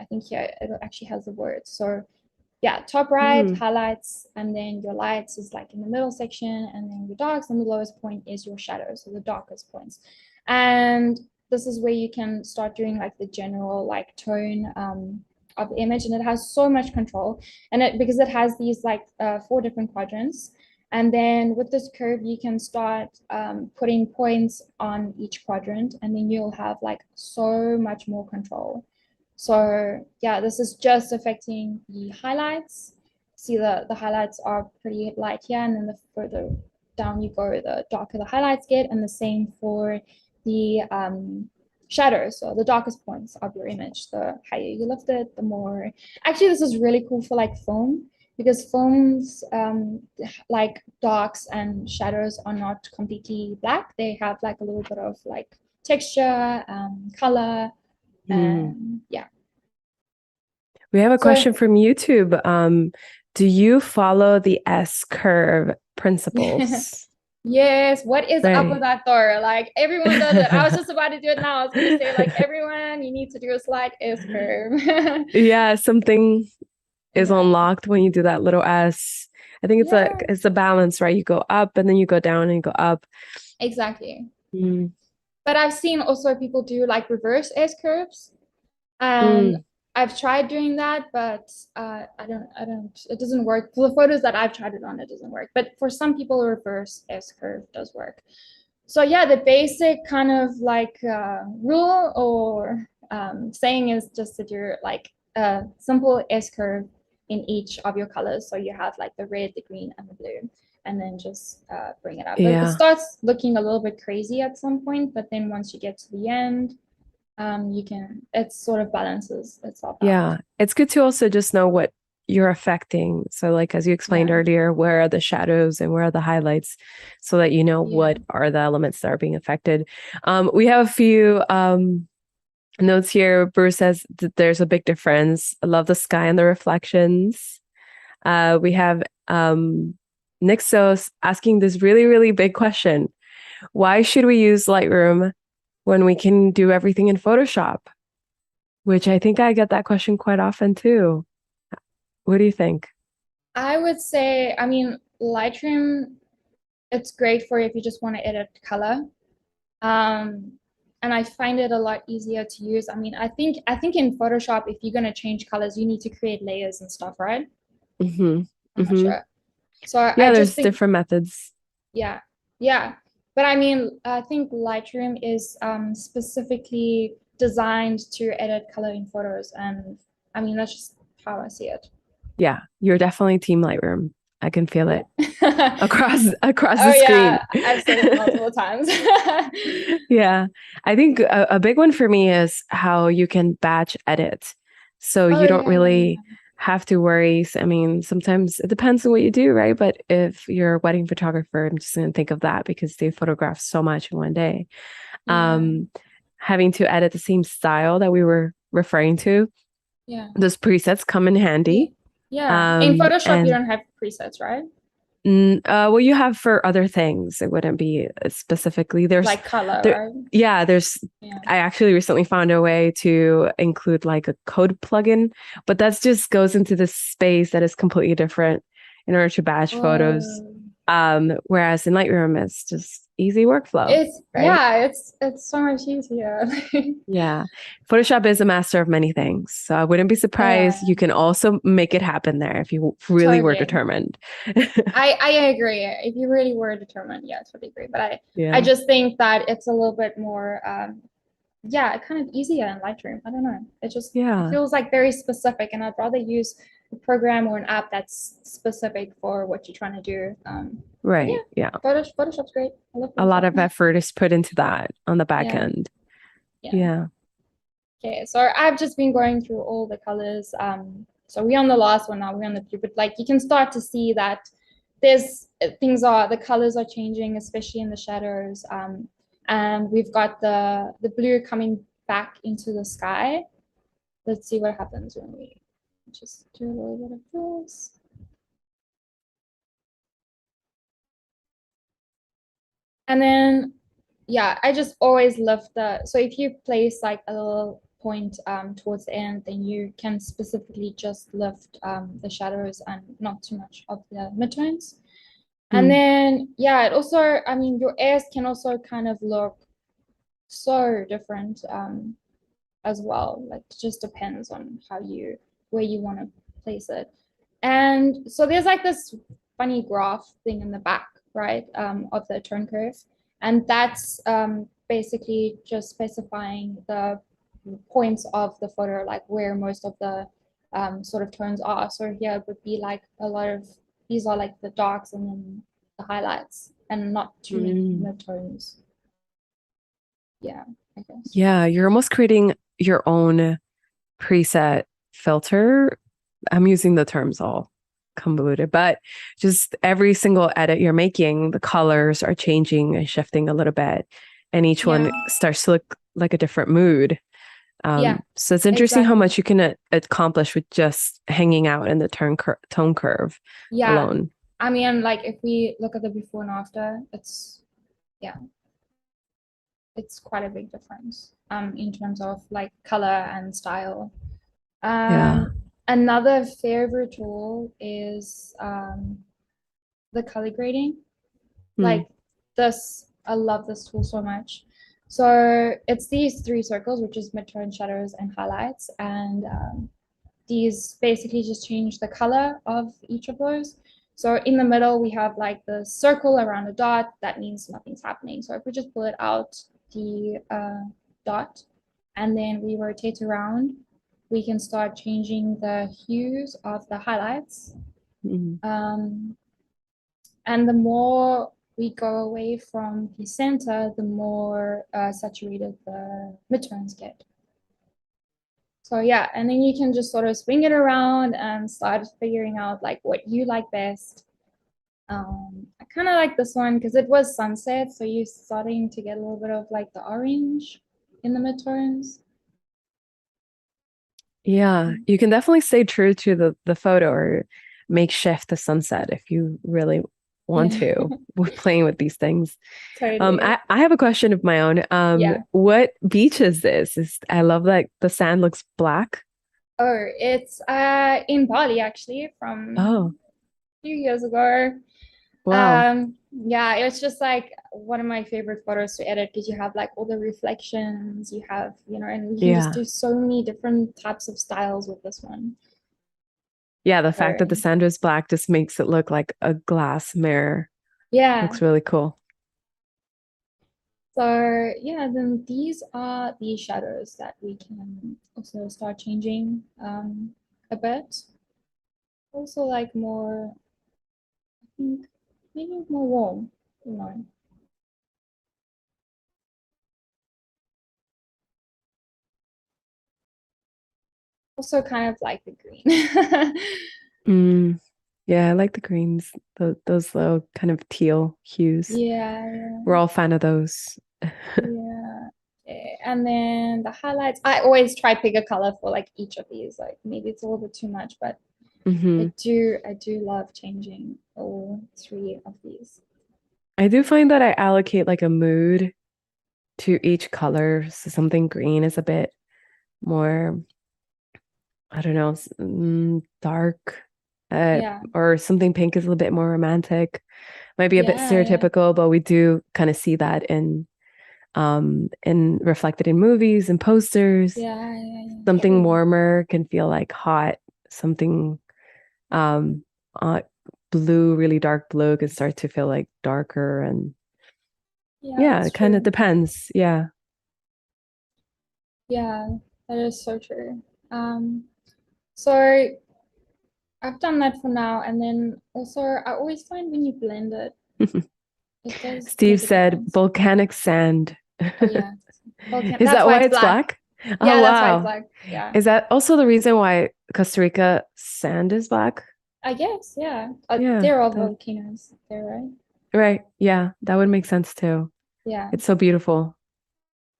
B: I think here it actually has the words. So yeah, top right
A: Mm.
B: highlights, and then your lights is like in the middle section, and then your darks, and the lowest point is your shadows, so the darkest points. And this is where you can start doing like the general like tone of the image, and it has so much control. And because it has these like 4 different quadrants, and then with this curve you can start putting points on each quadrant, and then you'll have like so much more control. So yeah, this is just affecting the highlights. See, the highlights are pretty light here, and then the further down you go, the darker the highlights get, and the same for the shadows, so the darkest points of your image. The higher you lift it, the more. Actually, this is really cool for like film, because films like darks and shadows are not completely black. They have like a little bit of like texture, color,
A: Mm.
B: and yeah.
A: We have a
B: So
A: question from YouTube. Do you follow the S curve principles?
B: yes, what is up with
A: Right.
B: that door? Like everyone does it. I was just about to do it now. I was gonna say like everyone, you need to do a slight S curve.
A: Yeah, something is
B: Yeah.
A: unlocked when you do that little S. I think
B: Yeah,
A: it's a balance, right? You go up and then you go down and you go up.
B: exactly.
A: Mm.
B: But I've seen also people do like reverse S curves. And
A: Mm.
B: I've tried doing that, but it doesn't work. For the photos that I've tried it on, it doesn't work. But for some people, a reverse S curve does work. So yeah, the basic kind of like rule or saying is just to do like a simple S curve in each of your colors. So you have like the red, the green, and the blue, and then just bring it up. It
A: Yeah.
B: starts looking a little bit crazy at some point, but then once you get to the end, it sort of balances itself out.
A: Yeah. It's good to also just know what you're affecting. So, like, as you explained
B: Yeah,
A: earlier, where are the shadows and where are the highlights so that you know
B: yeah.
A: what are the elements that are being affected. We have a few notes here. Bruce says that there's a big difference. I love the sky and the reflections. We have Nixos asking this really, really big question. Why should we use Lightroom when we can do everything in Photoshop? Which I think I get that question quite often too. What do you think?
B: I would say, I mean, Lightroom, it's great for if you just want to edit color. Um, and I find it a lot easier to use. I mean, I think in Photoshop, if you're gonna change colors, you need to create layers and stuff, right?
A: Hmm.
B: I'm not
A: Hmm.
B: sure. So I
A: Yeah,
B: just
A: there's
B: think,
A: different methods.
B: Yeah, yeah. But I mean, I think Lightroom is specifically designed to edit color in photos, and I mean that's just how I see it.
A: Yeah, you're definitely Team Lightroom. I can feel it
B: Yeah.
A: across
B: Oh
A: the screen.
B: yeah, I've said it multiple times.
A: Yeah, I think a big one for me is how you can batch edit. So
B: Oh
A: you don't
B: yeah, yeah,
A: really have to worry. I mean, sometimes it depends on what you do, right? But if you're a wedding photographer, I'm just going to think of that because they photograph so much in one day.
B: yeah,
A: Um, having to edit the same style that we were referring to,
B: yeah,
A: those presets come in
B: yeah,
A: handy.
B: yeah. In Photoshop, you
A: And
B: don't have presets, right?
A: Well, you have for other things. It wouldn't be specifically.
B: Like color,
A: There,
B: right?
A: yeah,
B: Yeah.
A: I actually recently found a way to include like a code plugin, but that just goes into this space that is completely different in order to batch photos.
B: Oh.
A: Whereas in Lightroom, it's just easy workflow,
B: It's
A: right?
B: yeah, it's so much easier.
A: Yeah. Photoshop is a master of many things. So I wouldn't be surprised.
B: Yeah,
A: You can also make it happen there if you really were
B: totally.
A: determined.
B: I agree. If you really were determined, yeah, I totally agree. But I
A: Yeah.
B: just think that it's a little bit more yeah, kind of easier in Lightroom. I don't know. It
A: Yeah.
B: feels like very specific, and I'd rather use a program or an app that's specific for what you're trying to do. But yeah,
A: Right. Yeah.
B: Photoshop's great. I love
A: A lot
B: Photoshop.
A: of effort is put into that on the back
B: Yeah,
A: end.
B: yeah.
A: Yeah.
B: Okay, so I've just been going through all the colors. So we're on the last one now. We're on the blue, but like you can start to see that there's the colors are changing, especially in the shadows. And we've got the blue coming back into the sky. Let's see what happens when we just do a little bit of this. And then, yeah, I just always love so if you place like a little point towards the end, then you can specifically just lift the shadows and not too much of the midtones. And
A: Mm.
B: then, yeah, it also, I mean, your airs can also kind of look so different as well. Like, it just depends on where you want to place it. And so there's like this funny graph thing in the back, right, of the tone curve. And that's basically just specifying the points of the photo, like where most of the sort of tones are. So here it would be like a lot of, these are like the darks and then the highlights and not too many
A: Mm.
B: midtones. Yeah, I guess.
A: Yeah. You're almost creating your own preset filter. I'm using the terms all convoluted, but just every single edit you're making, the colors are changing and shifting a little bit, and each
B: Yeah,
A: one starts to look like a different mood.
B: yeah,
A: So it's interesting how
B: exactly.
A: much you can accomplish with just hanging out in the tone curve
B: Yeah.
A: alone.
B: I mean, like if we look at the before and after, yeah, it's quite a big difference in terms of like color and style.
A: Yeah.
B: Another favorite tool is the color grading.
A: Hmm.
B: Like this, I love this tool so much. So it's these three circles, which is midtone, shadows, and highlights, and these basically just change the color of each of those. So in the middle, we have like the circle around a dot. That means nothing's happening. So if we just pull it out, the dot, and then we rotate around, we can start changing the hues of the highlights.
A: Mm.
B: Um, and the more we go away from the center, the more saturated the midtones get. So yeah, and then you can just sort of swing it around and start figuring out like what you like best. I kind of like this one because it was sunset, so you're starting to get a little bit of like the orange in the midtones.
A: Yeah, you can definitely stay true to the photo or make shift the sunset if you really want
B: Yeah,
A: to with playing with these things.
B: totally.
A: I have a question of my own.
B: Yeah.
A: What beach is this? I love that the sand looks black.
B: Oh, it's in Bali actually from
A: Oh,
B: a few years ago.
A: wow.
B: Yeah, it was just like one of my favorite photos to edit because you have like all the reflections, you have, and you can just
A: Yeah.
B: do so many different types of styles with this one.
A: Yeah, the fact that the
B: So
A: sand is black just makes it look like a glass mirror.
B: Yeah.
A: Looks really cool.
B: So yeah, then these are the shadows that we can also start changing a bit. Also like more, I think maybe more warm, you know. Also kind of like the green.
A: Mm, yeah, I like the greens, those little kind of teal hues.
B: Yeah, yeah,
A: We're all fan of those.
B: yeah. Okay. And then the highlights, I always try pick a color for like each of these. Like maybe it's a little bit too much, but
A: Hmm.
B: I do love changing all three of these.
A: I do find that I allocate like a mood to each color. So something green is a bit more, I don't know, dark,
B: Yeah,
A: or something pink is a little bit more romantic. Might be a bit
B: yeah, yeah,
A: stereotypical, but we do kind of see that in reflected in movies and posters.
B: yeah, yeah, yeah.
A: Something
B: True.
A: warmer can feel like hot. Something um uh, blue, really dark blue can start to feel like darker, and
B: Yeah,
A: yeah,
B: that's
A: it kind of
B: true.
A: depends. Yeah.
B: Yeah, that is so true. So I've done that for now, and then also I always find when you blend it, it does
A: Steve
B: make a
A: said
B: difference.
A: volcanic sand.
B: Oh yeah, volcano.
A: Is
B: That's
A: that
B: why
A: why
B: it's
A: it's
B: black.
A: black? Oh,
B: Yeah, that's why it's
A: wow.
B: black. Yeah,
A: Is that also the reason why Costa Rica sand is black?
B: I guess. Yeah,
A: Yeah,
B: they're all
A: that,
B: volcanoes there, right?
A: right. Yeah, that would make sense too.
B: Yeah,
A: It's so beautiful.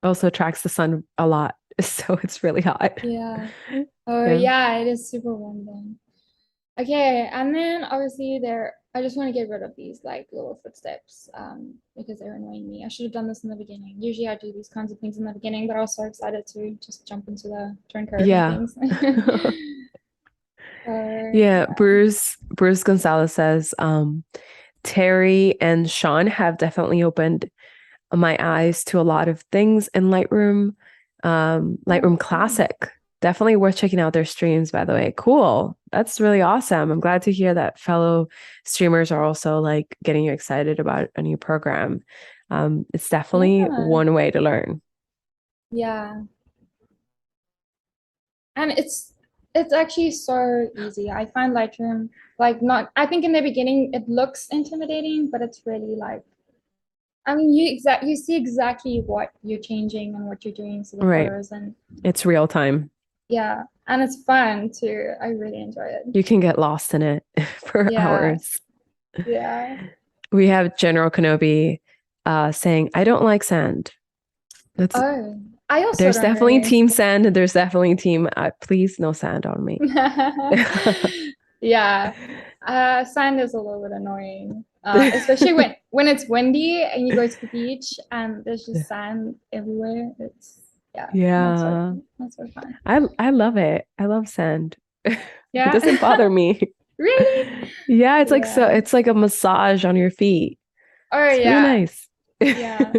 A: Also attracts the sun a lot, so it's really hot.
B: yeah. Oh
A: Yeah.
B: yeah, it is super warm then. Okay, and then obviously there, I just want to get rid of these like little footsteps because they're annoying me. I should have done this in the beginning. Usually I do these kinds of things in the beginning, but I was so excited to just jump into the turn curve and
A: Yeah.
B: things. So
A: Yeah,
B: yeah.
A: Bruce Gonzalez says, Terry and Sean have definitely opened my eyes to a lot of things in Lightroom.
B: Oh,
A: Lightroom
B: cool.
A: Classic. Definitely worth checking out their streams, by the way. Cool. That's really awesome. I'm glad to hear that fellow streamers are also like getting you excited about a new program. It's definitely
B: Yeah,
A: one way to learn.
B: yeah. And it's actually so easy. I find Lightroom like not, I think in the beginning it looks intimidating, but it's really like, I mean, you see exactly what you're changing and what you're doing to the
A: Right.
B: photos, and
A: It's real time.
B: yeah, and it's fun too. I really enjoy it.
A: You can get lost in it for
B: Yeah,
A: hours.
B: yeah.
A: We have General Kenobi saying, I don't like sand. That's
B: Oh, I also
A: There's
B: don't
A: definitely
B: really.
A: team sand and there's definitely team please no sand on me.
B: Yeah, sand is a little bit annoying, especially when it's windy and you go to the beach and there's just sand everywhere. It's yeah,
A: Yeah.
B: not so fun.
A: I love it. I love sand. It
B: Yeah,
A: doesn't bother me.
B: really?
A: Yeah,
B: Yeah.
A: it's like a massage on your feet.
B: Oh
A: It's really
B: yeah,
A: nice.
B: yeah.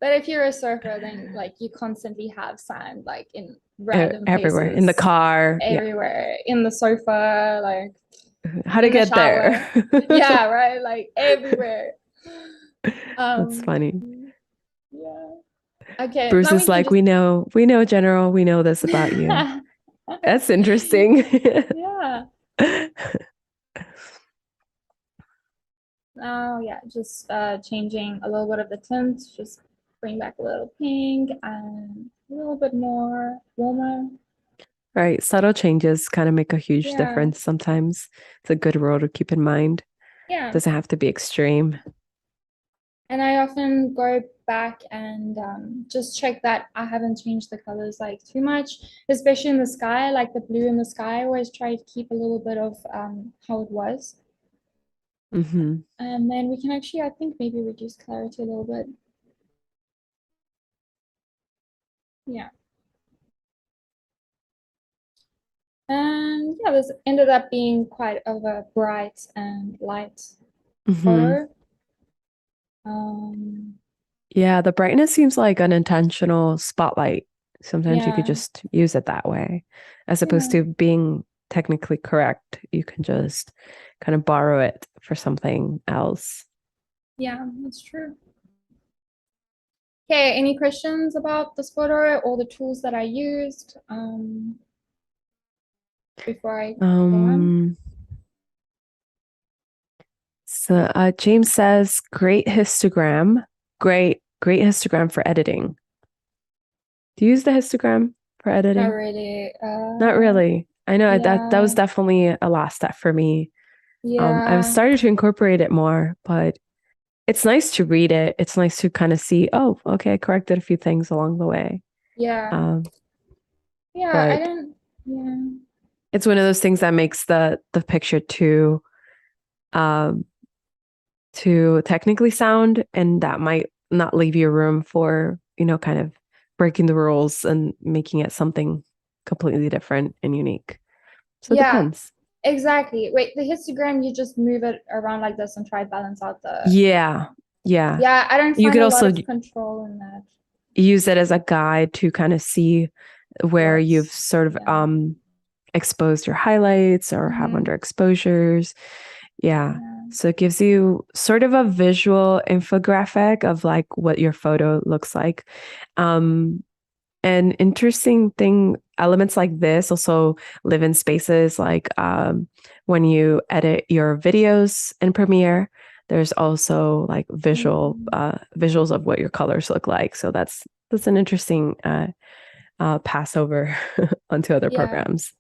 B: But if you're a surfer, then like you constantly have sand like in random
A: Everywhere in the
B: places,
A: car. Yeah.
B: everywhere, in the sofa, like
A: How to
B: in the
A: get there.
B: shower. Yeah, right, like everywhere.
A: That's
B: Um,
A: funny.
B: yeah. Okay,
A: Bruce
B: now
A: is
B: we can
A: like,
B: just
A: we know, General, we know this about you. That's interesting.
B: yeah. Now, yeah, just changing a little bit of the tint, just bring back a little pink and a little bit more warmer.
A: Right. Subtle changes kind of make a huge
B: Yeah,
A: difference sometimes. It's a good rule to keep in mind.
B: yeah.
A: Doesn't have to be extreme.
B: And I often go back and just check that I haven't changed the colors like too much, especially in the sky, like the blue in the sky. I always try to keep a little bit of how it was.
A: Hmm.
B: And then we can actually, I think, maybe reduce clarity a little bit. Yeah. And yeah, this ended up being quite of a bright and light
A: Hmm.
B: photo. Um,
A: Yeah, the brightness seems like an intentional spotlight. Sometimes you could
B: yeah,
A: just use it that way, as opposed
B: yeah,
A: to being technically correct. You can just kind of borrow it for something else.
B: Yeah, that's true. Okay, any questions about this photo or the tools that I used before I go on?
A: So James says, great histogram. Great histogram for editing. Do you use the histogram for editing?
B: Not really.
A: Not really. I know that was
B: Yeah,
A: definitely a last step for me. I've
B: yeah,
A: started to incorporate it more, but it's nice to read it. It's nice to kind of see, oh, okay, I corrected a few things along the way.
B: yeah, yeah. I
A: But
B: don't. Yeah,
A: it's one of those things that makes the picture um too technically sound, and that might not leave you room for, kind of breaking the rules and making it something completely different and unique. So it
B: yeah.
A: depends.
B: Exactly. Wait, the histogram, you just move it around like this and try to balance out the.
A: Yeah. Yeah.
B: Yeah, I don't
A: You
B: find
A: could
B: a lot
A: also
B: of control in that.
A: use it as a guide to kind of see where you've
B: What's,
A: sort of
B: yeah.
A: exposed your highlights or have
B: Mm-hmm.
A: underexposures. Yeah.
B: Yeah.
A: So it gives you sort of a visual infographic of like what your photo looks like. An interesting thing, elements like this also live in spaces like when you edit your videos in Premiere, there's also like
B: Mm-hmm.
A: visuals of what your colors look like. So that's an interesting passover onto other
B: Yeah.
A: programs.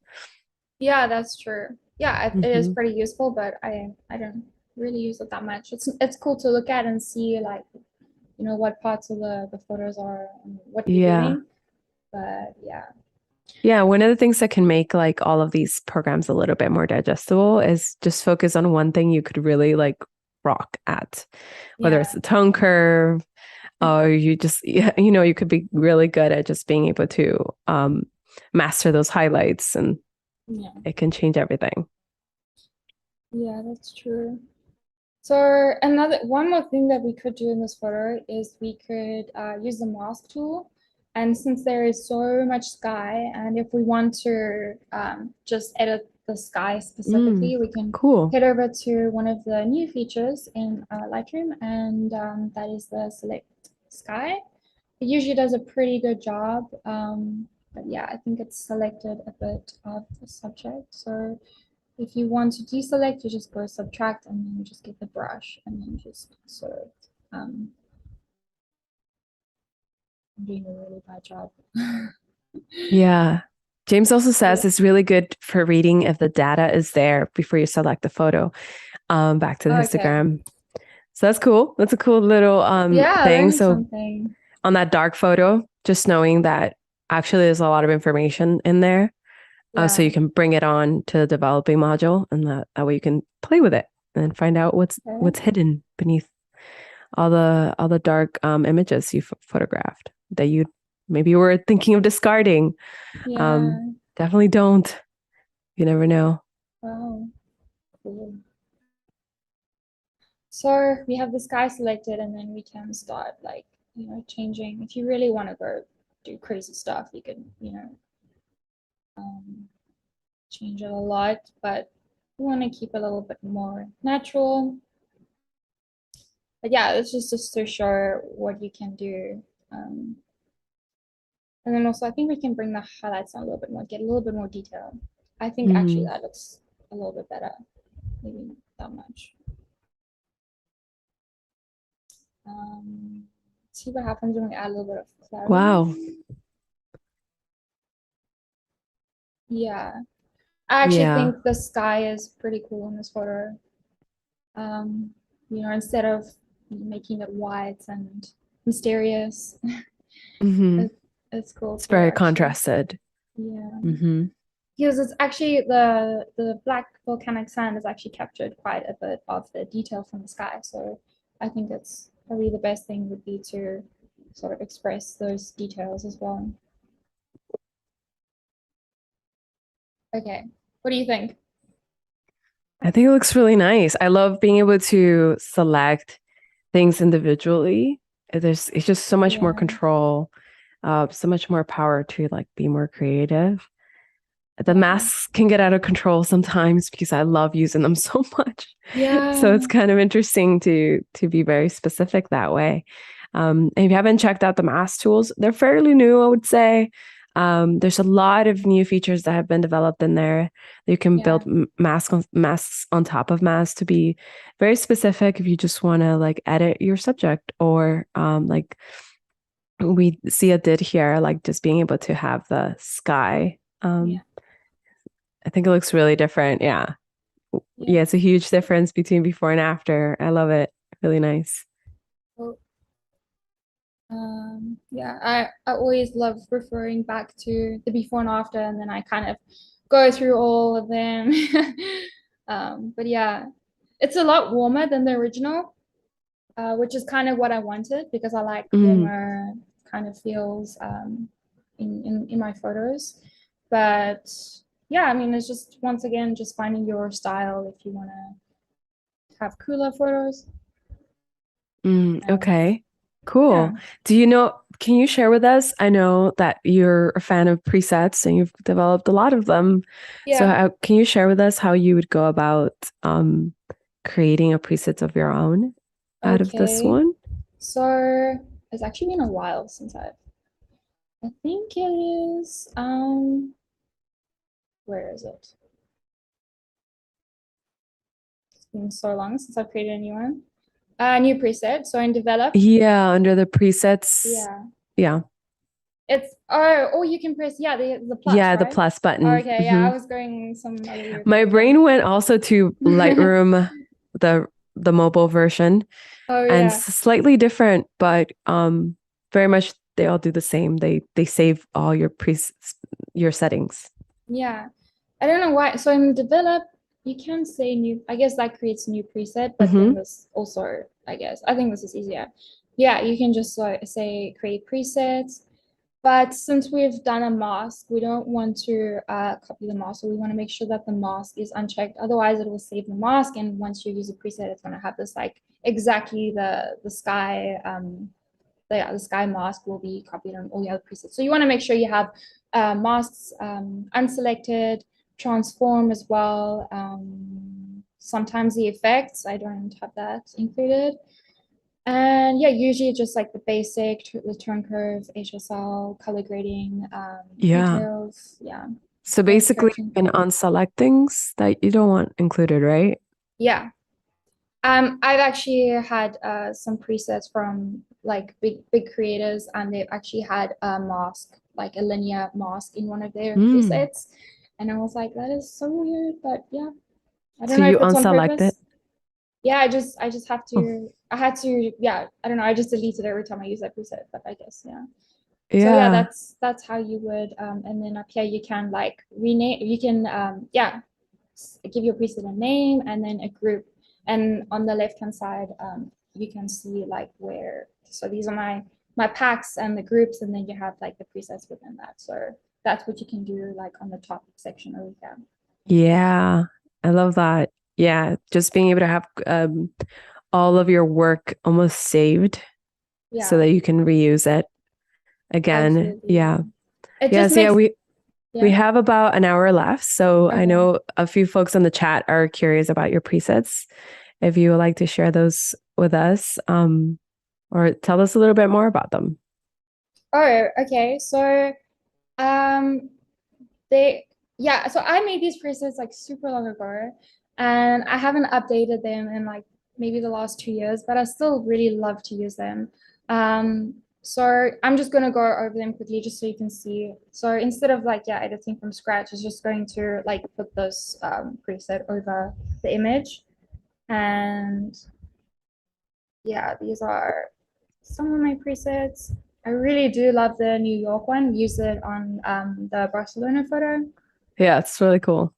B: Yeah, that's true. Yeah, it is
A: Hmm.
B: pretty useful, but I don't really use it that much. It's cool to look at and see like, what parts of the photos are and what you're
A: Yeah.
B: doing. But yeah.
A: Yeah, one of the things that can make like all of these programs a little bit more digestible is just focus on one thing you could really like rock at, whether
B: Yeah.
A: it's the tone curve or you just, yeah, you could be really good at just being able to master those highlights, and
B: Yeah.
A: it can change everything.
B: Yeah, that's true. So one more thing that we could do in this photo is we could use the mask tool. And since there is so much sky, and if we want to just edit the sky specifically, we can
A: Cool.
B: head over to one of the new features in Lightroom, and that is the select sky. It usually does a pretty good job, but yeah, I think it's selected a bit of the subject. So if you want to deselect, you just go subtract and then you just get the brush and then just sort of I'm doing a really bad job.
A: Yeah. James also
B: Yeah.
A: says it's really good for reading if the data is there before you select the photo. Back to the
B: Okay.
A: histogram. So that's cool. That's a cool little
B: Yeah,
A: thing.
B: learning
A: So
B: something.
A: on that dark photo, just knowing that actually there's a lot of information in there. So
B: Yeah.
A: you can bring it on to the developing module, and that way you can play with it and find out
B: Okay.
A: what's hidden beneath all the dark images you photographed that you maybe were thinking of discarding.
B: Yeah.
A: Definitely don't. You never know.
B: Wow. Cool. So we have this guy selected and then we can start like, changing. If you really want to go do crazy stuff, you can, um, change it a lot, but we want to keep it a little bit more natural. But yeah, it's just to show what you can do. Um, and then also, I think we can bring the highlights on a little bit more, get a little bit more detail. I think actually
A: Mm.
B: that looks a little bit better. Maybe not that much. See what happens when we add a little bit of clarity.
A: Wow.
B: Yeah, I actually
A: Yeah.
B: think the sky is pretty cool in this photo. Um, instead of making it white and mysterious,
A: Hmm.
B: it's cool
A: It's
B: to
A: very
B: actually,
A: contrasted.
B: yeah.
A: Hmm.
B: Because it's actually the black volcanic sand has actually captured quite a bit of the detail from the sky. So I think it's probably the best thing would be to sort of express those details as well. Okay, what do you think?
A: I think it looks really nice. I love being able to select things individually. It's just so much more
B: Yeah,
A: control, so much more power to like be more creative. The
B: Yeah.
A: masks can get out of control sometimes because I love using them so much.
B: Yeah.
A: So it's kind of interesting to be very specific that way. And if you haven't checked out the mask tools, they're fairly new, I would say. There's a lot of new features that have been developed in there. You can build masks on top of masks to be very specific if you just want to like edit your subject, or like we see it did here, like just being able to have the sky. I think it looks really different. Yeah. Yeah, it's a huge difference between before and after. I love it. Really nice.
B: Yeah, I always love referring back to the before and after, and then I kind of go through all of them. But yeah, it's a lot warmer than the original, which is kind of what I wanted because I like warmer kind of feels in my photos. But yeah, I mean, it's just once again just finding your style if you want to have cooler photos.
A: Okay, cool.
B: Yeah.
A: Can you share with us? I know that you're a fan of presets and you've developed a lot of them. So
B: Yeah.
A: can you share with us how you would go about creating a preset of your own out of this
B: Okay.
A: one?
B: So it's actually been a while since I think it is where is it? It's been so long since I've created a new one. New preset. So in develop.
A: Yeah, under the presets.
B: Yeah.
A: Yeah.
B: It's or you can press the plus,
A: Yeah, the
B: right?
A: plus
B: Oh,
A: button.
B: okay, yeah, I was going some other weird
A: My
B: way then.
A: brain went also to Lightroom, the the mobile version,
B: Oh
A: and
B: yeah.
A: slightly different, but very much they all do the same. They save all your settings.
B: Yeah. I don't know why. So in develop, you can say new, I guess that creates a new preset, but then this also, I guess, I think this is easier. Yeah, you can just say create presets. But since we've done a mask, we don't want to copy the mask. So we want to make sure that the mask is unchecked. Otherwise, it will save the mask. And once you use a preset, it's going to have this like exactly the sky the sky mask will be copied on all the other presets. So you want to make sure you have masks unselected, transform as well. Sometimes the effects, I don't have that included. And yeah, usually just like the basic, the tone curve, HSL, color grading,
A: Yeah.
B: details. Yeah.
A: So
B: Color
A: basically, you
B: correction.
A: can unselect things that you don't want included, right?
B: Yeah. I've actually had some presets from like big creators, and they've actually had a mask, like a linear mask in one of their presets. And I was like, that is so weird, but yeah. I don't
A: So
B: know
A: you
B: if it's on
A: unselect it.
B: purpose. Yeah, I just have to I had to yeah, I don't know, I just delete it every time I use that preset, but I guess yeah. So yeah,
A: Yeah.
B: that's how you would and then up here you can like rename you can yeah, give your preset a name and then a group. And on the left hand side, you can see like where so these are my packs and the groups, and then you have like the presets within that. So that's what you can do like on the top section over here.
A: Yeah. I love that. Yeah. Just being able to have all of your work almost saved so
B: Yeah,
A: that you can reuse it again.
B: absolutely.
A: Yeah.
B: It
A: Yeah.
B: just
A: So yeah,
B: makes
A: we
B: yeah.
A: have about an hour left. So I
B: Okay.
A: know a few folks in the chat are curious about your presets. If you would like to share those with us, or tell us a little bit more about them.
B: Oh, okay. So um they yeah, so I made these presets like super long ago, and I haven't updated them in like maybe the last 2 years, but I still really love to use them. So I'm just gonna go over them quickly just so you can see. So instead of like yeah, editing from scratch, it's just going to like put this preset over the image. And yeah, these are some of my presets. I really do love the New York one. Use it on the Barcelona photo.
A: Yeah, it's really cool.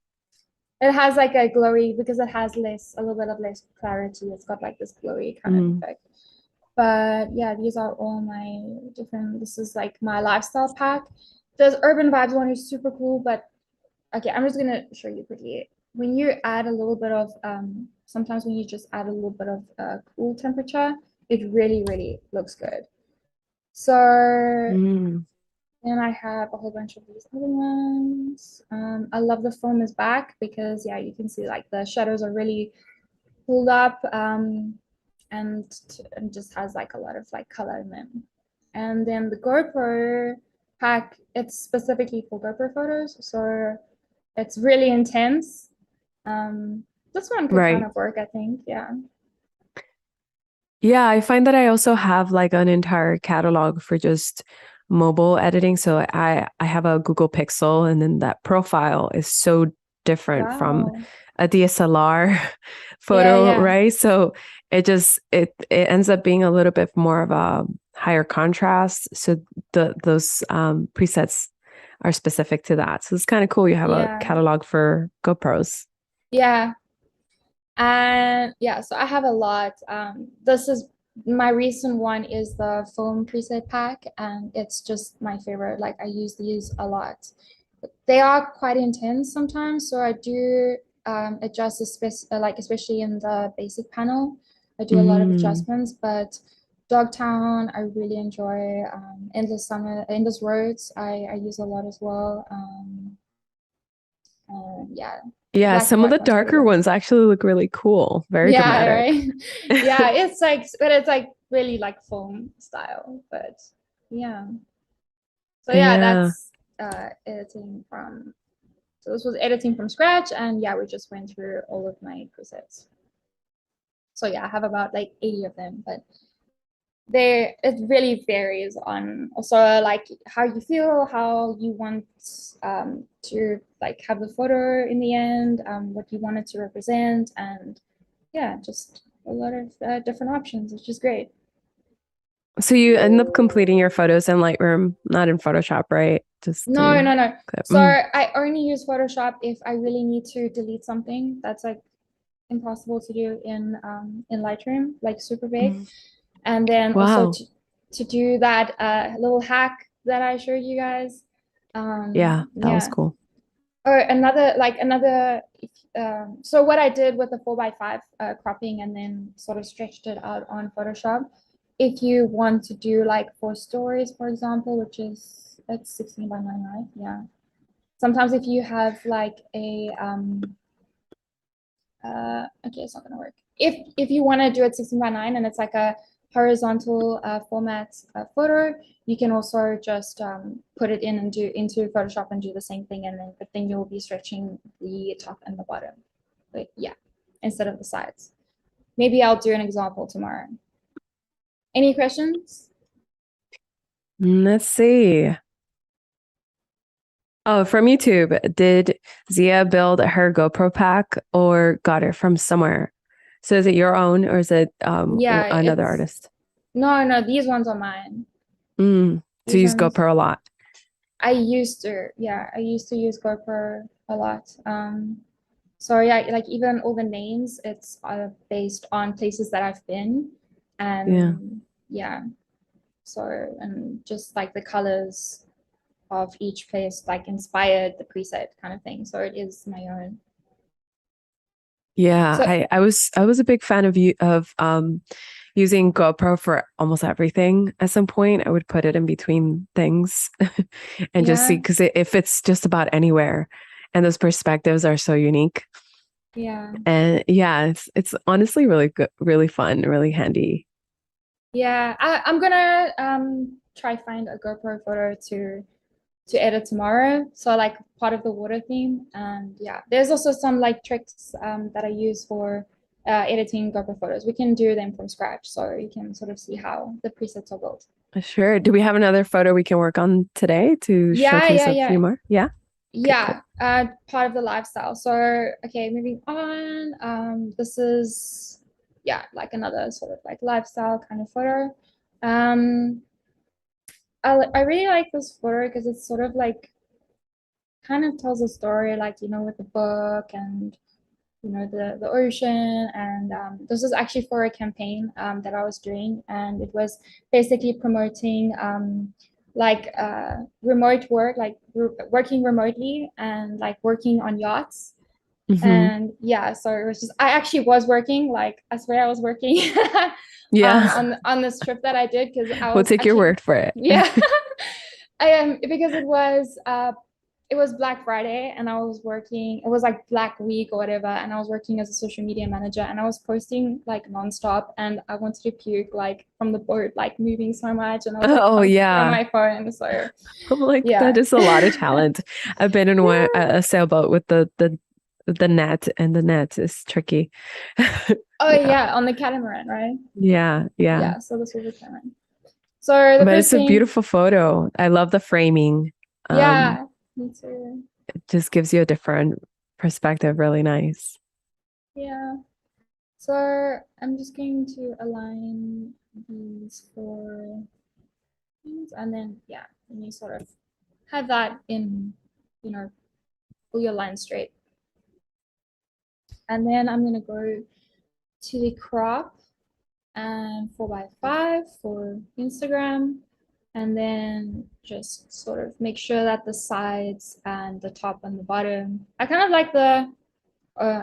B: It has like a glowy because it has a little bit of less clarity. It's got like this glowy kind of effect. But yeah, these are all my different. This is like my lifestyle pack. There's Urban Vibes one is super cool, but okay, I'm just gonna show you quickly. When you add a little bit of sometimes when you just add a little bit of cool temperature, it really looks good. So Then I have a whole bunch of these other ones. I love the foam is back because yeah, you can see like the shadows are really pulled up, and just has like a lot of like color in them. And then the GoPro pack, it's specifically for GoPro photos, so it's really intense. This one could kind
A: Right.
B: of work, I think. Yeah.
A: Yeah, I find that I also have like an entire catalog for just mobile editing. So I have a Google Pixel, and then that profile is so different from
B: Wow.
A: a DSLR
B: Yeah,
A: photo,
B: yeah.
A: right? So it ends up being a little bit more of a higher contrast. So those presets are specific to that. So it's kind of cool. You have a
B: Yeah.
A: catalog for GoPros.
B: Yeah. And yeah, so I have a lot. This is my recent one is the foam preset pack, and it's just my favorite. Like I use these a lot. They are quite intense sometimes, so I do adjust like especially in the basic panel. I do a lot of
A: Mm.
B: adjustments, but Dogtown I really enjoy. Endless Summer, Endless Roads I use a lot as well. Yeah,
A: Yeah,
B: black and
A: some of
B: white
A: the
B: one's pretty
A: darker
B: good.
A: ones actually look really cool, very
B: Yeah,
A: dramatic.
B: right. Yeah, it's like, but it's like really like foam style. But yeah. So yeah,
A: Yeah.
B: that's editing from. So this was editing from scratch, and yeah, we just went through all of my presets. So yeah, I have about like 80 of them, but it really varies on also like how you feel, how you want to like have the photo in the end, what you want it to represent, and yeah, just a lot of different options, which is great.
A: So you end up completing your photos in Lightroom, not in Photoshop, right? Just
B: No,
A: to
B: no, no.
A: clip.
B: So I only use Photoshop if I really need to delete something that's like impossible to do in Lightroom, like super big.
A: Mm.
B: And then also
A: Wow.
B: to do that little hack that I showed you guys.
A: Yeah, that was
B: Yeah.
A: cool.
B: Or another so what I did with the 4x5 cropping and then sort of stretched it out on Photoshop. If you want to do like 4 stories, for example, which is it's 16 by 9, right? Yeah. Sometimes if you have like a okay, it's not gonna work. If you want to do it 16 by 9 and it's like a horizontal format photo, you can also just put it in and do into Photoshop and do the same thing, and then but then you'll be stretching the top and the bottom, but yeah, instead of the sides. Maybe I'll do an example tomorrow. Any questions?
A: Let's see. Oh, from YouTube, did Zia build her GoPro pack or got it from somewhere? So is it your own or is it
B: Yeah,
A: another
B: it's
A: artist?
B: no, these ones are mine.
A: So
B: These
A: you use
B: ones
A: GoPro a lot.
B: I used to use GoPro a lot. So yeah, like even all the names, it's based on places that I've been,
A: Yeah.
B: and yeah, so and just like the colors of each place like inspired the preset kind of thing. So it is my own.
A: Yeah,
B: So
A: I was a big fan of you of using GoPro for almost everything. At some point, I would put it in between things and just see
B: yeah,
A: because it fits just about anywhere, and those perspectives are so unique.
B: yeah,
A: And yeah, it's honestly really good, really fun, really handy.
B: yeah. I'm gonna try find a GoPro photo to edit tomorrow. So like part of the water theme. And yeah, there's also some like tricks that I use for editing GoPro photos. We can do them from scratch, so you can sort of see how the presets are built.
A: Sure. Do we have another photo we can work on today to
B: Yeah,
A: showcase
B: yeah,
A: a few
B: yeah.
A: more? Yeah. Okay,
B: Yeah,
A: cool.
B: part of the lifestyle. So okay, moving on. This is yeah, like another sort of like lifestyle kind of photo. Um, I really like this photo because it's sort of like kind of tells a story, like with the book and the ocean. And this was actually for a campaign that I was doing, and it was basically promoting like remote work, like working remotely and like working on yachts.
A: Hmm.
B: And yeah, so it was just I actually was working, like I swear I was working
A: Yeah.
B: on this trip that I did, because I
A: We'll
B: was
A: take your
B: actually
A: word for it.
B: yeah Because it was Black Friday and I was working, it was like Black Week or whatever, and I was working as a social media manager and I was posting like nonstop and I wanted to puke like from the board, like moving so much, and I was like
A: Oh
B: concentrating on
A: yeah.
B: my phone. So
A: I'm like,
B: yeah.
A: that is a lot of talent. I've been in
B: Yeah.
A: a sailboat with the net, and the net is tricky.
B: Oh
A: Yeah.
B: yeah, on the catamaran, right?
A: Yeah, yeah.
B: Yeah, so this was a catamaran. So the
A: But
B: first
A: it's a
B: thing,
A: beautiful photo. I love the framing. Um,
B: yeah, me too.
A: it just gives you a different perspective, really nice.
B: Yeah. So I'm just going to align these four things, and then yeah, and you sort of have that in, you know, pull your line straight. And then I'm gonna go to the crop and 4x5 for Instagram, and then just sort of make sure that the sides and the top and the bottom, I kind of like the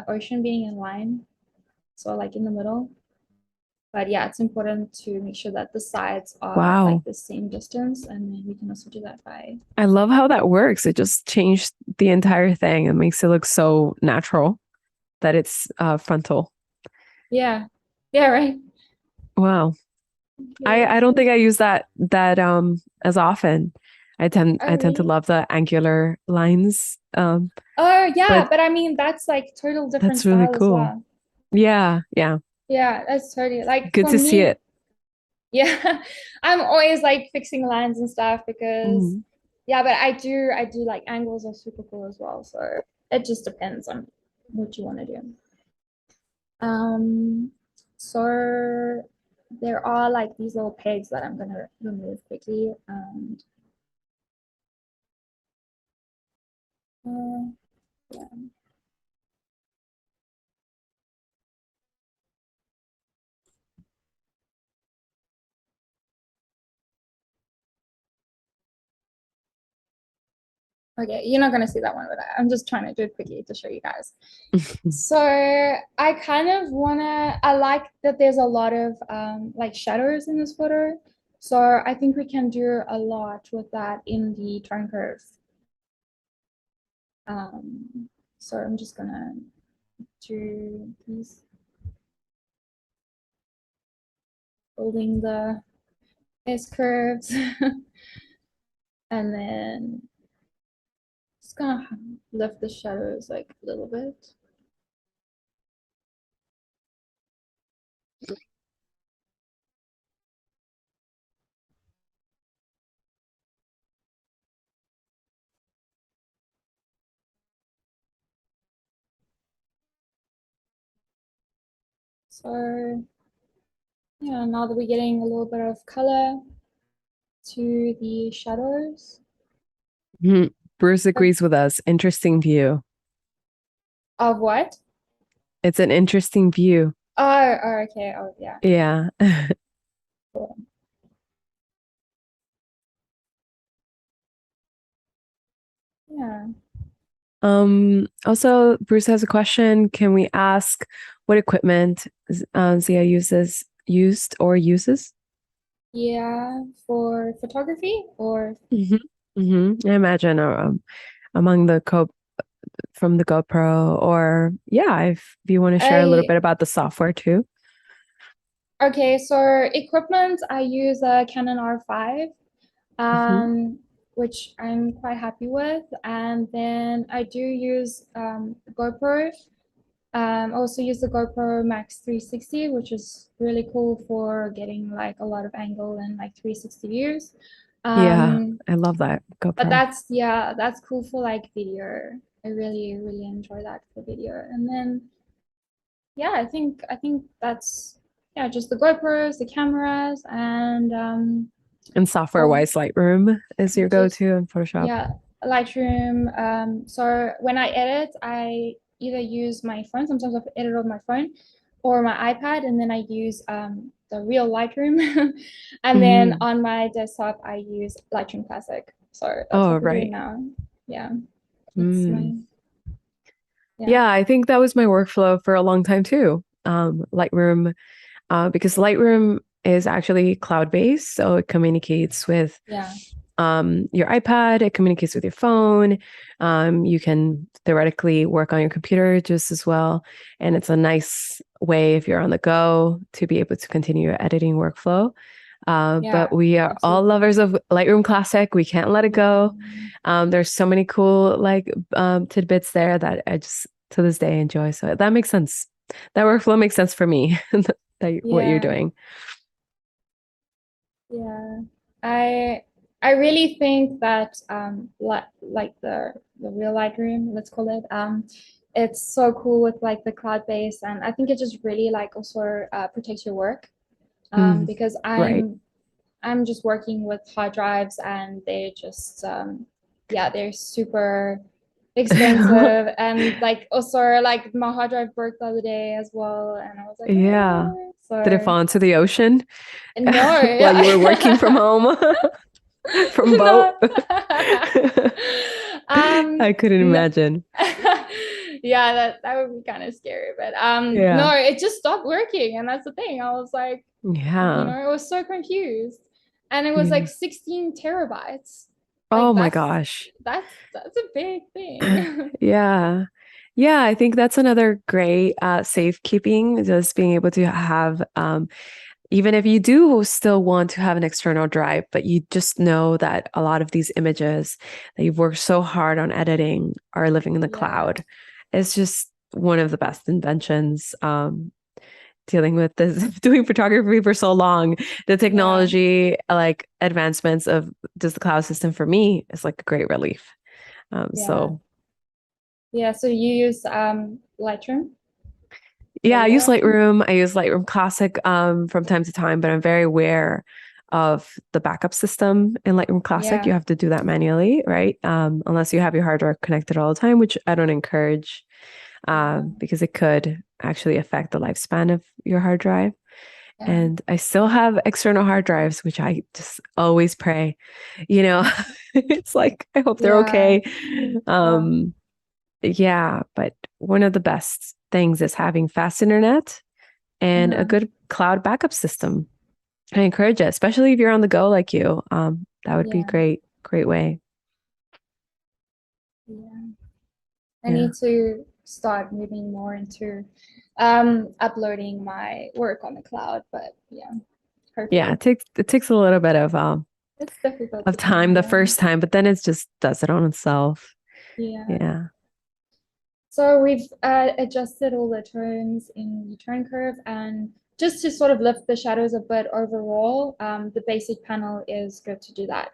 B: ocean being in line, so like in the middle. But yeah, it's important to make sure that the sides are
A: Wow.
B: like the same distance, and then we can also do that by,
A: I love how that works. It just changed the entire thing. It makes it look so natural that it's frontal.
B: yeah, yeah, right.
A: Wow.
B: Okay,
A: I don't
B: so
A: think I use that as often.
B: oh
A: I tend to
B: really?
A: love the angular lines.
B: Oh yeah,
A: But
B: but I mean that's like total different
A: that's really
B: style as
A: cool.
B: well.
A: Yeah, yeah.
B: Yeah, that's totally like
A: Good
B: for
A: to see
B: me.
A: it.
B: Yeah, I'm always like fixing lines and stuff because
A: Mhm.
B: yeah, but I do like angles are super cool as well. So it just depends on what you want to do. Um, so there are like these little pegs that I'm gonna remove quickly, and yeah. Okay, you're not gonna see that one, but I'm just trying to do it quickly to show you guys. So I kind of wanna, I like that there's a lot of like shadows in this photo. So I think we can do a lot with that in the tone curve. So I'm just gonna do these, building the S curves, and then just gonna lift the shadows like a little bit. So yeah, now that we're getting a little bit of color to the shadows.
A: Mhm. Bruce agrees with us. Interesting view.
B: Of what?
A: It's an interesting view.
B: Oh, okay. Oh, yeah.
A: Yeah.
B: Cool. Yeah.
A: Also, Bruce has a question. Can we ask what equipment Zia used or uses?
B: Yeah. For photography or
A: I imagine among the co from the GoPro, or yeah, if you want to share a little
B: I
A: bit about the software too.
B: okay, so equipment I use a Canon R5,
A: Hmm.
B: which I'm quite happy with. And then I do use GoPro. I also use the GoPro Max 360, which is really cool for getting like a lot of angle and like 360 views.
A: Yeah,
B: Um,
A: I love that
B: but
A: GoPro.
B: yeah, that's cool for like video. I really enjoy that for video. And then yeah, I think that's yeah, just the GoPros, the cameras, and
A: And software
B: oh,
A: wise, Lightroom is your
B: just
A: go-to in Photoshop.
B: yeah, Lightroom. So when I edit, I either use my phone. Sometimes I edit on my phone or my iPad, and then I use the real Lightroom. And then
A: Mhm.
B: on my desktop, I use Lightroom Classic. So that's
A: Oh,
B: what we're doing
A: right.
B: now. Yeah, it's
A: Mm.
B: my yeah.
A: Yeah, I think that was my workflow for a long time too. Lightroom, because Lightroom is actually cloud-based, so it communicates with
B: Yeah.
A: your iPad, it communicates with your phone. You can theoretically work on your computer just as well. And it's a nice way if you're on the go to be able to continue your editing workflow. But
B: Yeah,
A: we are all
B: absolutely.
A: lovers of Lightroom Classic. We can't let it go. There's so many cool like tidbits there that I just to this day enjoy. So that makes sense. That workflow makes sense for me. What you're
B: Yeah,
A: doing.
B: yeah. I really think that like the real Lightroom, let's call it, it's so cool with like the cloud base, and I think it just really like also protects your work.
A: Mm,
B: Because
A: right.
B: I'm just working with hard drives, and they just yeah, they're super expensive, and like also like my hard drive broke the other day as well, and I was like,
A: Yeah.
B: oh,
A: Did it
B: so
A: fall into the ocean
B: no,
A: while you were working
B: yeah.
A: from home from boat?
B: No. Um,
A: I couldn't
B: no.
A: imagine.
B: Yeah, that would be kind of scary, but
A: Yeah.
B: no, it just stopped working, and that's the thing. I was like,
A: Yeah.
B: I was so confused, and it was like
A: Yeah.
B: 16 terabytes.
A: Oh
B: Like
A: my gosh.
B: that's a big thing.
A: Yeah. Yeah, I think that's another great safekeeping, just being able to have even if you do still want to have an external drive, but you just know that a lot of these images that you've worked so hard on editing are living in the
B: Yeah,
A: cloud. It's just one of the best inventions. Dealing with this, doing photography for so long, the
B: yeah,
A: technology, like advancements of just the cloud system for me is like a great relief.
B: yeah,
A: So
B: yeah. So you use Lightroom
A: yeah,
B: or
A: I use
B: Lightroom?
A: Lightroom. I use Lightroom Classic from time to time, but I'm very aware of the backup system in Lightroom Classic.
B: Yeah.
A: You have to do that manually, right? Unless you have your hard drive connected all the time, which I don't encourage because it could actually affect the lifespan of your hard drive.
B: Yeah,
A: And I still have external hard drives, which I just always pray, you know, it's like, I hope they're
B: yeah.
A: okay. Um, yeah, but one of the best things is having fast internet and a
B: Uh-huh.
A: good cloud backup system. I encourage it, especially if you're on the go like you. That would be
B: Yeah,
A: great, great way.
B: yeah. I
A: Yeah.
B: need to start moving more into uploading my work on the cloud, but yeah,
A: Yeah,
B: hopefully.
A: it takes a little bit
B: It's difficult
A: of
B: to find,
A: time the
B: yeah.
A: first time, but then it just does it on itself.
B: Yeah.
A: Yeah.
B: So we've adjusted all the tones in the tone curve, and just to sort of lift the shadows a bit overall, the basic panel is good to do that.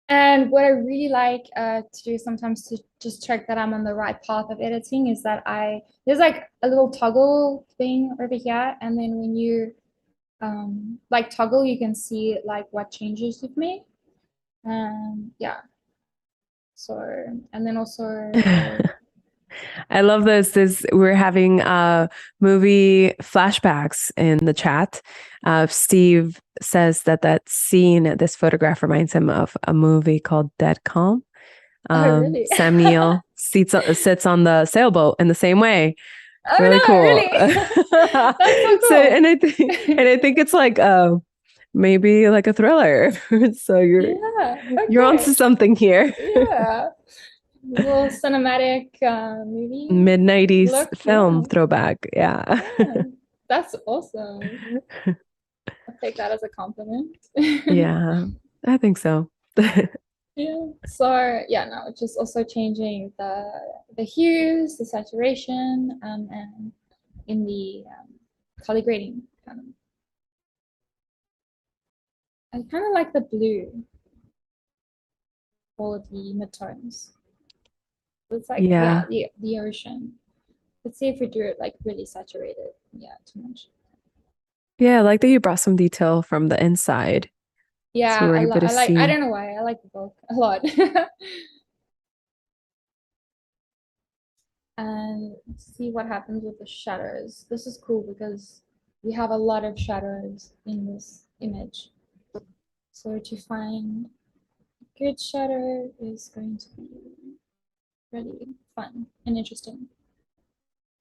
B: And what I really like to do sometimes to just check that I'm on the right path of editing is that there's like a little toggle thing over here, and then when you like toggle, you can see like what changes you've made. Yeah. So, and then also,
A: I love this. We're having movie flashbacks in the chat. Steve says that scene, this photograph reminds him of a movie called Dead Calm.
B: oh really?
A: Sam Neill sits on the sailboat in the same way. It's
B: Oh
A: really
B: no,
A: cool.
B: really? That's so
A: So,
B: cool.
A: and I think it's like maybe like a thriller. So
B: Yeah,
A: you're onto
B: okay.
A: something here.
B: Yeah. Little cinematic movie
A: Mid 90s
B: look.
A: film
B: Yeah.
A: throwback. Yeah.
B: Yeah. That's awesome. I'll take that as a compliment.
A: Yeah, I think so.
B: Yeah. So yeah, no, it's just also changing the hues, the saturation, and in the color grading. I kind of like the blue for the midtones. It's like yeah,
A: Yeah.
B: the ocean. Let's see if we do it like really saturated. Yeah, too much.
A: Yeah, I like that you brought some detail from the inside. So
B: Yeah,
A: we're able to
B: I like I
A: see.
B: don't know why I like the book a lot. And see what happens with the shadows. This is cool because we have a lot of shadows in this image. So to find a good shadow is going to be really fun and interesting.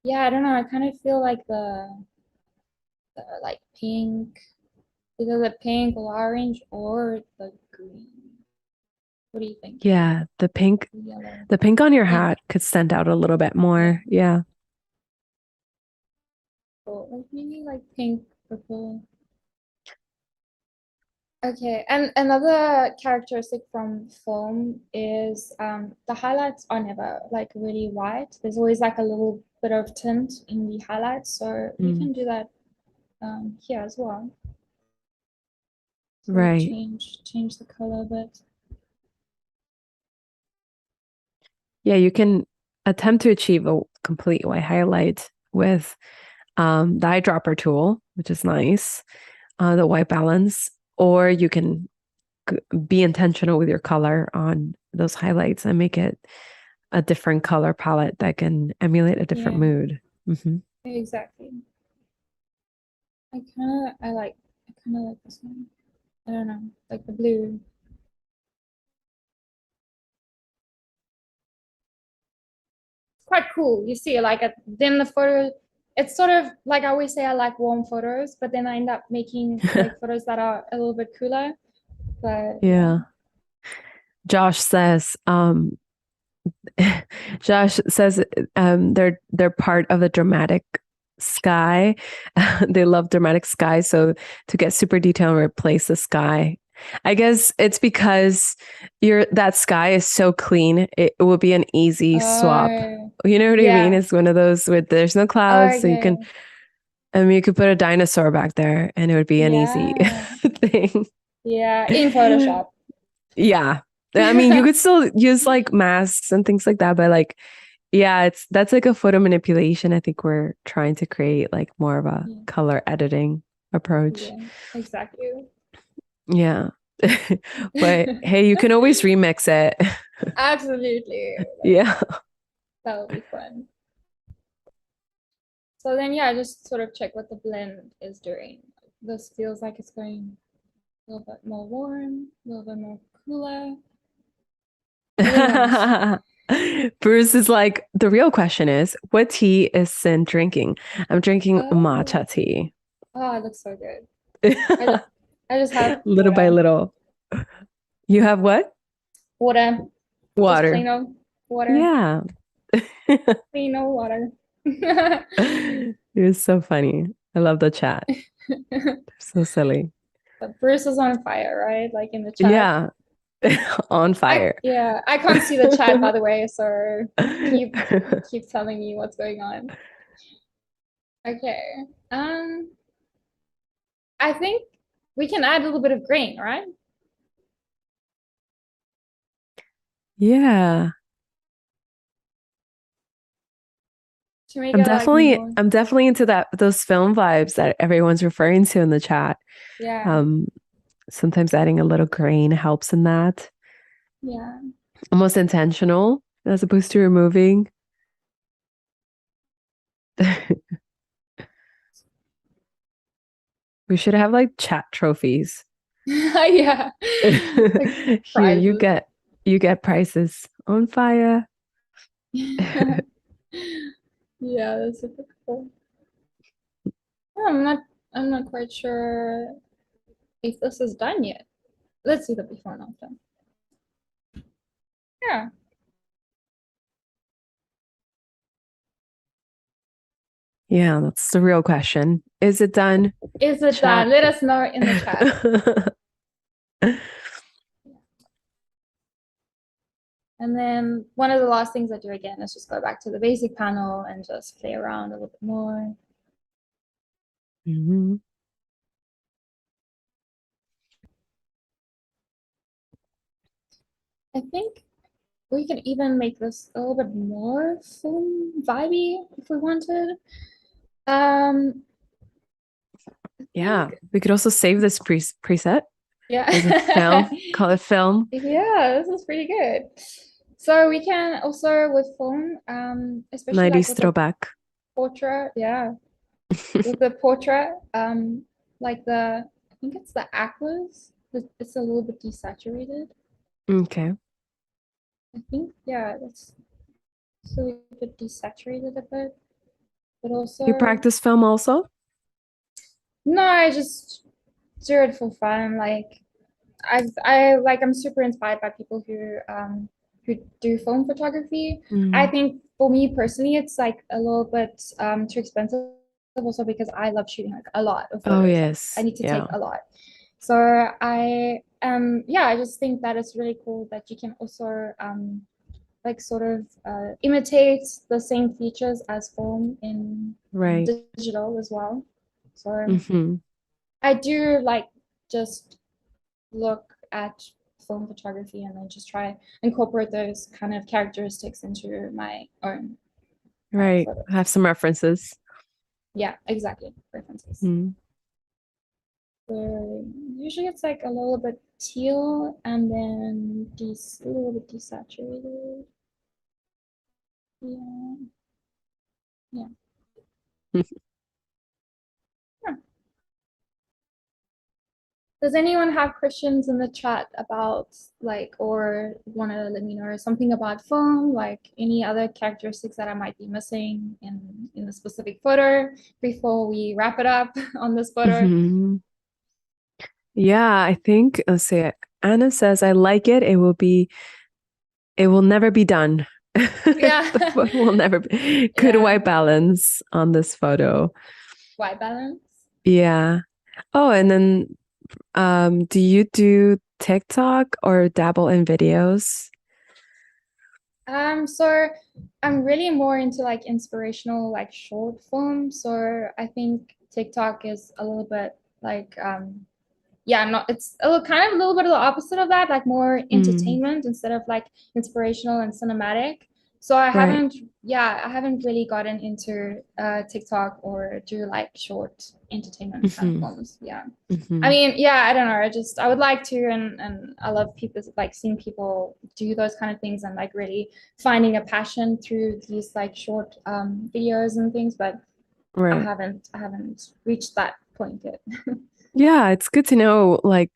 B: Yeah, I don't know. I kind of feel like the like pink, either the pink or orange or the green. What do you think?
A: Yeah, the pink on your hat could stand out a little bit more. Yeah.
B: Like maybe like pink, purple. Okay, and another characteristic from film is the highlights are never like really white. There's always like a little bit of tint in the highlights, so you can do that here as well. So
A: Right.
B: change the color a bit.
A: Yeah, you can attempt to achieve a complete white highlight with the eyedropper tool, which is nice, the white balance, or you can be intentional with your color on those highlights and make it a different color palette that can emulate a different mood.
B: Exactly. I kind of like this one. I don't know, like the blue. It's quite cool. You see, like then the photo. It's sort of like I always say I like warm photos, but then I end up making like photos that are a little bit cooler. But
A: yeah. Josh says they're part of a dramatic sky. They love dramatic sky, so to get super detailed and replace the sky, I guess it's because that sky is so clean. It will be an easy swap. You know what I mean? It's one of those where there's no clouds, so you can you could put a dinosaur back there and it would be an easy thing.
B: Yeah, in Photoshop.
A: Yeah. I mean, you could still use like masks and things like that, but like, yeah, that's like a photo manipulation. I think we're trying to create like more of a color editing approach.
B: Yeah, exactly.
A: Yeah. But hey, you can always remix it.
B: Absolutely.
A: Yeah.
B: That would be fun. So then, yeah, just sort of check what the blend is doing. This feels like it's going a little bit more warm, a little bit more cooler.
A: Bruce is like, the real question is, what tea is Sin drinking? I'm drinking matcha tea.
B: Oh, it looks so good. I just have
A: little by little. You have what?
B: Water.
A: Water.
B: Just plain old water.
A: Yeah.
B: Plain old water.
A: It was so funny. I love the chat. They're so silly.
B: But Bruce is on fire, right? Like in the chat.
A: Yeah. On fire.
B: I can't see the chat, by the way, so keep telling me what's going on. Okay. I think we can add a little bit of green, right?
A: Yeah. I'm definitely into those film vibes that everyone's referring to in the chat.
B: Yeah.
A: Sometimes adding a little grain helps in that.
B: Yeah.
A: Almost intentional as opposed to removing. We should have like chat trophies.
B: Yeah. Like
A: here you get prizes. On fire.
B: Yeah, that's super cool. Yeah, I'm not quite sure if this is done yet. Let's see the before and after. Yeah.
A: Yeah, that's the real question. Is it done?
B: Is it done? Let us know in the chat. And then one of the last things I do again is just go back to the basic panel and just play around a little bit more. I think we can even make this a little bit more film vibey if we wanted.
A: Yeah, we could also save this preset.
B: Yeah.
A: As a film, call it film.
B: Yeah, this is pretty good. So we can also with film, especially
A: 90s
B: like
A: throwback.
B: Portrait, yeah. With the portrait, like I think it's the aquas. It's a little bit desaturated.
A: Okay.
B: I think, yeah, it's a little bit desaturated a bit. But also
A: You practice film also?
B: No, I just do it for fun. Like I'm super inspired by people who do film photography. I think for me personally, it's like a little bit too expensive, also because I love shooting like a lot of
A: Oh,
B: photos. Like, I
A: yes.
B: need to take
A: Yeah.
B: a lot. So I just think that it's really cool that you can also like sort of imitate the same features as film in
A: Right.
B: digital as well. So
A: Mm-hmm.
B: I do like just look at film photography and then just try incorporate those kind of characteristics into my own
A: Right.
B: photos.
A: Have some references.
B: Yeah, exactly. References.
A: Mm.
B: So usually it's like a little bit teal and then a little bit desaturated. Yeah. Yeah. Yeah. Does anyone have questions in the chat about like, or want to let me know something about film, like any other characteristics that I might be missing in the specific photo before we wrap it up on this photo?
A: Mm-hmm. Yeah, I think, let's see, Anna says, I like it. It will never be done.
B: Yeah.
A: The photo will never be. Good
B: Yeah.
A: white balance on this photo.
B: White balance.
A: Yeah. Oh, and then do you do TikTok or dabble in videos?
B: So I'm really more into like inspirational, like short form. So I think TikTok is a little bit like yeah, not it's a little, kind of a little bit of the opposite of that, like more
A: Mm,
B: entertainment instead of like inspirational and cinematic. So I
A: right.
B: haven't, yeah, I haven't really gotten into TikTok or do like short entertainment kind of
A: Hmm.
B: forms. Yeah. I
A: Hmm.
B: mean, yeah, I don't know. I would like to, and I love people like seeing people do those kind of things and like really finding a passion through these like short videos and things, but
A: Right.
B: I haven't reached that point yet.
A: Yeah, it's good to know, like,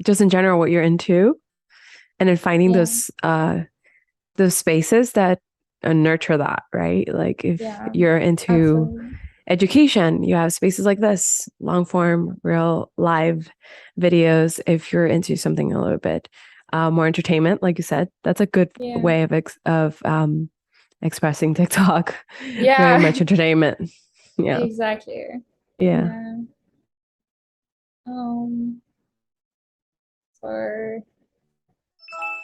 A: just in general what you're into, and then finding
B: Yeah,
A: those spaces that nurture that, right? Like if
B: yeah,
A: you're into
B: absolutely.
A: education, you have spaces like this, long form, real live videos. If you're into something a little bit more entertainment, like you said, that's a good
B: Yeah,
A: way of expressing TikTok. Very
B: yeah,
A: much entertainment. Yeah.
B: exactly.
A: Yeah.
B: Yeah. Um, for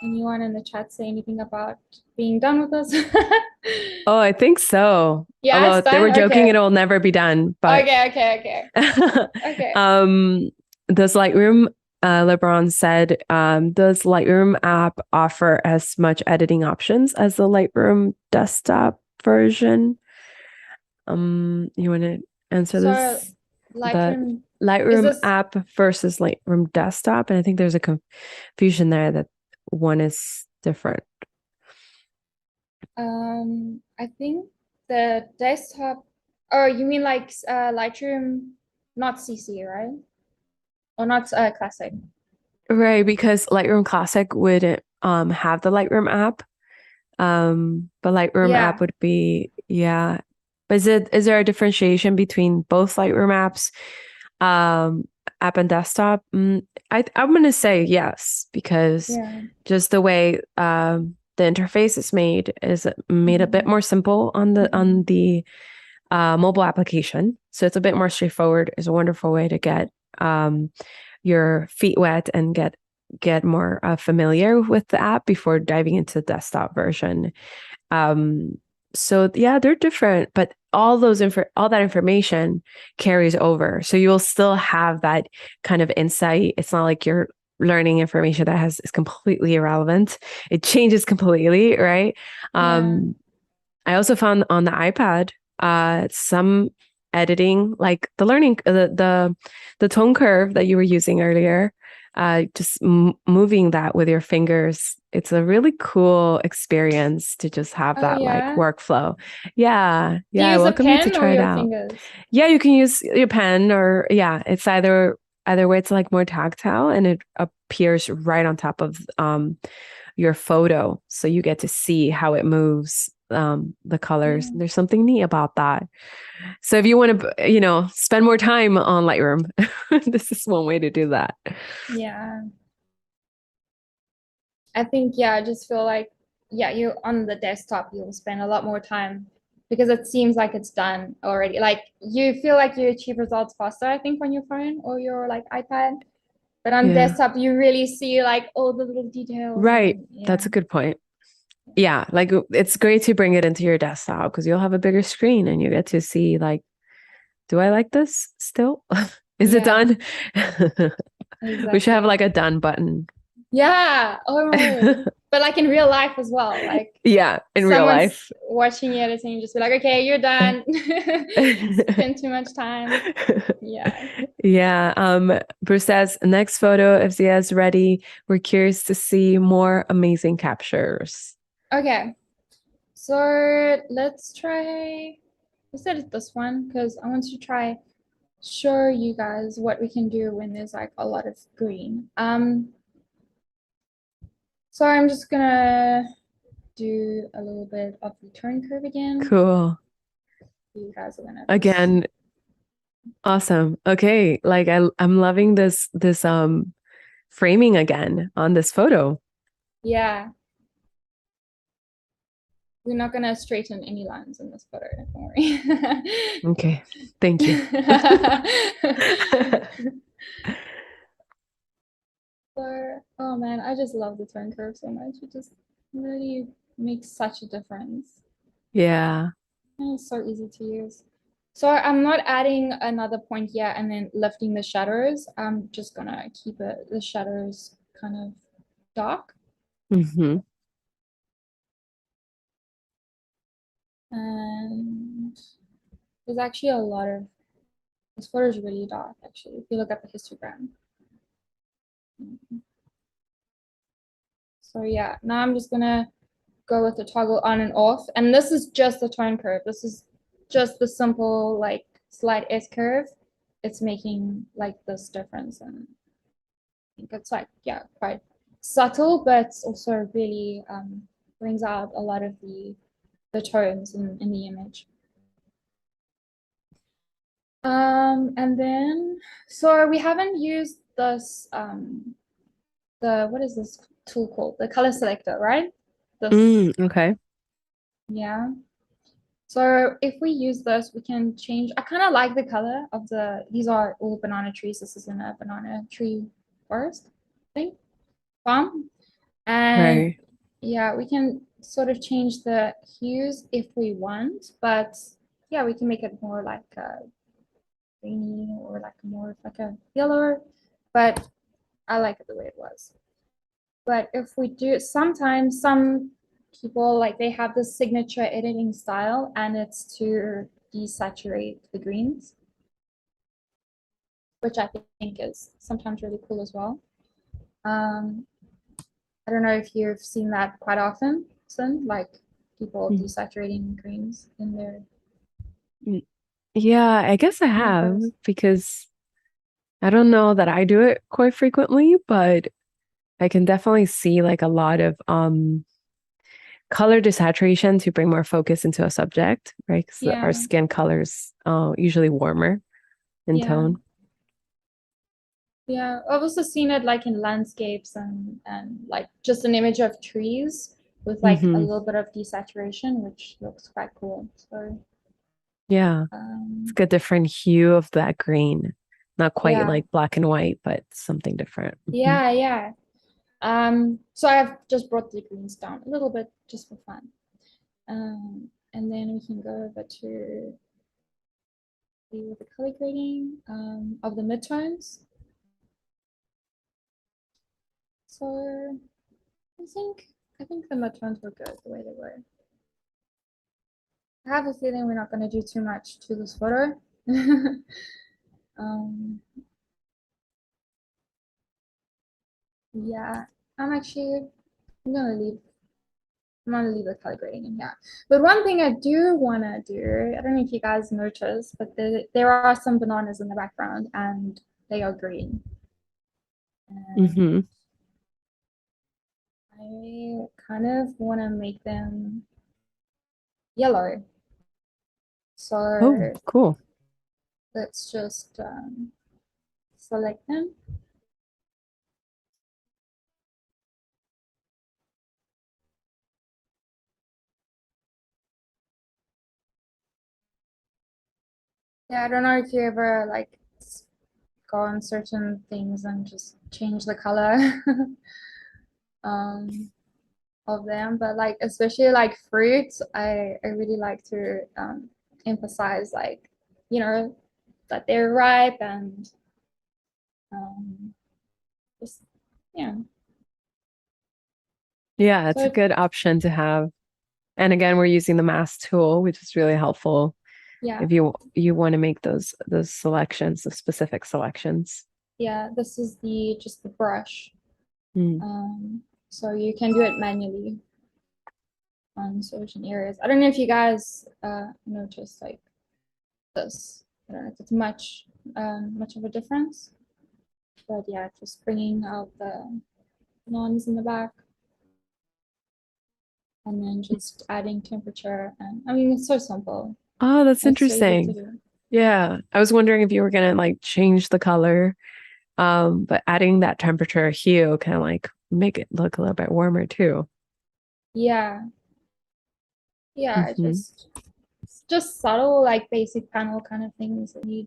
B: anyone in the chat say anything about being done with us?
A: Oh, I think so.
B: Yeah, it's
A: Although they were
B: done.
A: joking
B: Okay.
A: it'll never be done, but
B: Okay, okay, okay. Okay.
A: um, does Lightroom, LeBron said, does Lightroom app offer as much editing options as the Lightroom desktop version? You want to answer
B: So
A: this? The
B: Lightroom, is
A: Lightroom
B: this
A: app versus Lightroom desktop, and I think there's a confusion there that one is different.
B: I think the desktop, oh, you mean like Lightroom, not CC, right? Or not classic.
A: Right, because Lightroom Classic would have the Lightroom app. But Lightroom app
B: Yeah.
A: would be, yeah. But is there a differentiation between both Lightroom apps, um, app and desktop? I'm gonna say yes, because
B: Yeah.
A: just the way the interface is made a bit
B: Mhm.
A: more simple on the
B: Mhm.
A: mobile application. So it's a bit more straightforward. It's a wonderful way to get your feet wet and get more familiar with the app before diving into the desktop version. So yeah, they're different, but all that information carries over. So you'll still have that kind of insight. It's not like you're learning information that is completely irrelevant. It changes completely, right?
B: Yeah.
A: I also found on the iPad, some editing, like the tone curve that you were using earlier, just moving that with your fingers. It's a really cool experience to just have
B: Oh
A: that like
B: yeah.
A: workflow. Yeah,
B: Do you
A: yeah. I
B: use a
A: welcome you to
B: pen or
A: try it
B: your
A: out.
B: fingers?
A: Yeah, you can use your pen or yeah, it's either way. It's like more tactile and it appears right on top of your photo, so you get to see how it moves, the colors.
B: Yeah.
A: There's something neat about that. So if you want to, spend more time on Lightroom, this is one way to do that.
B: Yeah. I think, yeah, I just feel like, yeah, you on the desktop, you'll spend a lot more time because it seems like it's done already. Like you feel like you achieve results faster, I think, on your phone or your like iPad. But on
A: Yeah.
B: desktop, you really see like all the little details
A: Right.
B: and yeah.
A: That's a good point. Yeah, like it's great to bring it into your desktop because you'll have a bigger screen and you get to see like, do I like this still? Is it
B: Yeah,
A: done? We should have
B: exactly.
A: like a done button.
B: Yeah. Oh my word. But like in real life as well. Like
A: Yeah, in real
B: someone's
A: life.
B: watching you editing, you just be like, okay, you're done. Spend too much time. Yeah.
A: Yeah. Bruce says, next photo, if Zia's ready, we're curious to see more amazing captures.
B: Okay. So let's try, let's edit this one because I want to try show you guys what we can do when there's like a lot of green. So I'm just gonna do a little bit of the tone curve again.
A: Cool.
B: You guys are gonna just,
A: Again, awesome. Okay. Like I'm loving this framing again on this photo.
B: yeah, we're not gonna straighten any lines in this photo, don't worry.
A: Okay. Thank you.
B: So, oh man, I just love the tone curve so much. It just really makes such a difference.
A: Yeah.
B: And it's so easy to use. So I'm not adding another point yet and then lifting the shadows. I'm just gonna keep it the shadows kind of dark.
A: Hmm.
B: And there's actually a lot of this photo is really dark actually, if you look at the histogram. So yeah, now I'm just gonna go with the toggle on and off. And this is just the tone curve. This is just the simple like slight S curve. It's making like this difference. And I think it's like, yeah, quite subtle, but also really brings out a lot of the tones in the image. And then, so we haven't used this, what is this tool called? The color selector, right? This,
A: Okay.
B: yeah. So if we use this, we can change. I kind of like the color of these are all banana trees. This is in a banana tree forest thing, farm. And
A: Right.
B: yeah, we can sort of change the hues if we want, but yeah, we can make it more like a greeny or like more like a yellow, but I like it the way it was. But if we do, sometimes some people like they have this signature editing style and it's to desaturate the greens, which I think is sometimes really cool as well. Um, I don't know if you've seen that quite often, like people
A: Mm.
B: desaturating greens in their
A: Yeah, I guess I
B: in their
A: have
B: photos.
A: because I don't know that I do it quite frequently, but I can definitely see like a lot of color desaturation to bring more focus into a subject, right? Because our
B: Yeah,
A: skin colors usually warmer in
B: yeah,
A: tone.
B: yeah. I've also seen it like in landscapes and like just an image of trees with like a
A: Hmm.
B: little bit of desaturation, which looks quite cool. So
A: Yeah. It's like a different hue of that green. Not quite
B: yeah,
A: like black and white, but something different. Mhm.
B: yeah, yeah. So I've just brought the greens down a little bit just for fun. And then we can go over to the color grading of the midtones. So I think the midtones were good the way they were. I have a feeling we're not going to do too much to this photo. um, yeah, I'm gonna leave I'm gonna leave the color grading in here. But one thing I do wanna do, I don't know if you guys noticed, but there are some bananas in the background and they are green. And
A: Hmm.
B: I kind of wanna make them yellow.
A: Oh,
B: So
A: cool.
B: let's just select them. Yeah, I don't know if you ever like go on certain things and just change the color um of them, but like especially like fruits, I really like to emphasize like, you know, that they're ripe and um just yeah.
A: Yeah, it's
B: So
A: a good option to have. And again, we're using the mask tool, which is really helpful
B: yeah,
A: if you want to make those selections, the specific selections.
B: yeah, this is the just the brush.
A: Mm.
B: So you can do it manually on certain areas. I don't know if you guys notice like this. I don't know if it's much of a difference, but yeah, just bringing out the lawns in the back and then just adding temperature. And I mean, it's so simple.
A: Oh, that's
B: It's so easy to
A: interesting.
B: do.
A: Yeah. I was wondering if you were gonna like change the color. But adding that temperature hue kind of like make it look a little bit warmer too.
B: Yeah, yeah,
A: Hmm.
B: just subtle like basic panel kind of things that need.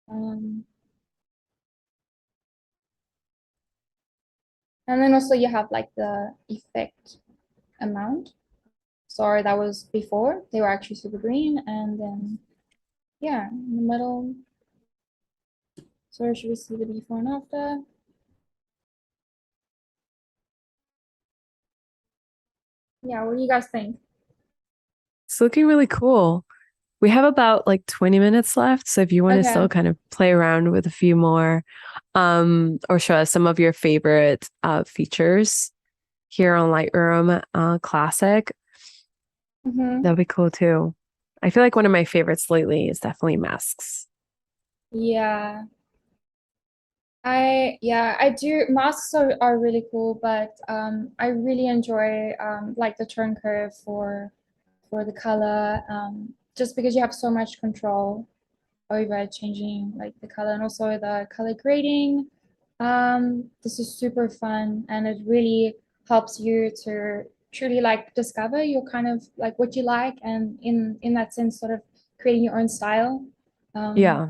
B: Um, and then also you have like the effect amount. Sorry, that was before. They were actually super green, and then yeah, in the middle. So should we see the before and after? Yeah, what do you guys think?
A: It's looking really cool. We have about like 20 minutes left. So if you want to
B: Okay.
A: still kind of play around with a few more, or show us some of your favorite features here on Lightroom Classic,
B: Mm-hmm.
A: that'd be cool too. I feel like one of my favorites lately is definitely masks.
B: Yeah. I do masks are really cool, but I really enjoy like the turn curve for the color just because you have so much control over changing like the color and also the color grading. This is super fun and it really helps you to truly like discover your kind of like what you like and in that sense sort of creating your own style. Um,
A: Yeah.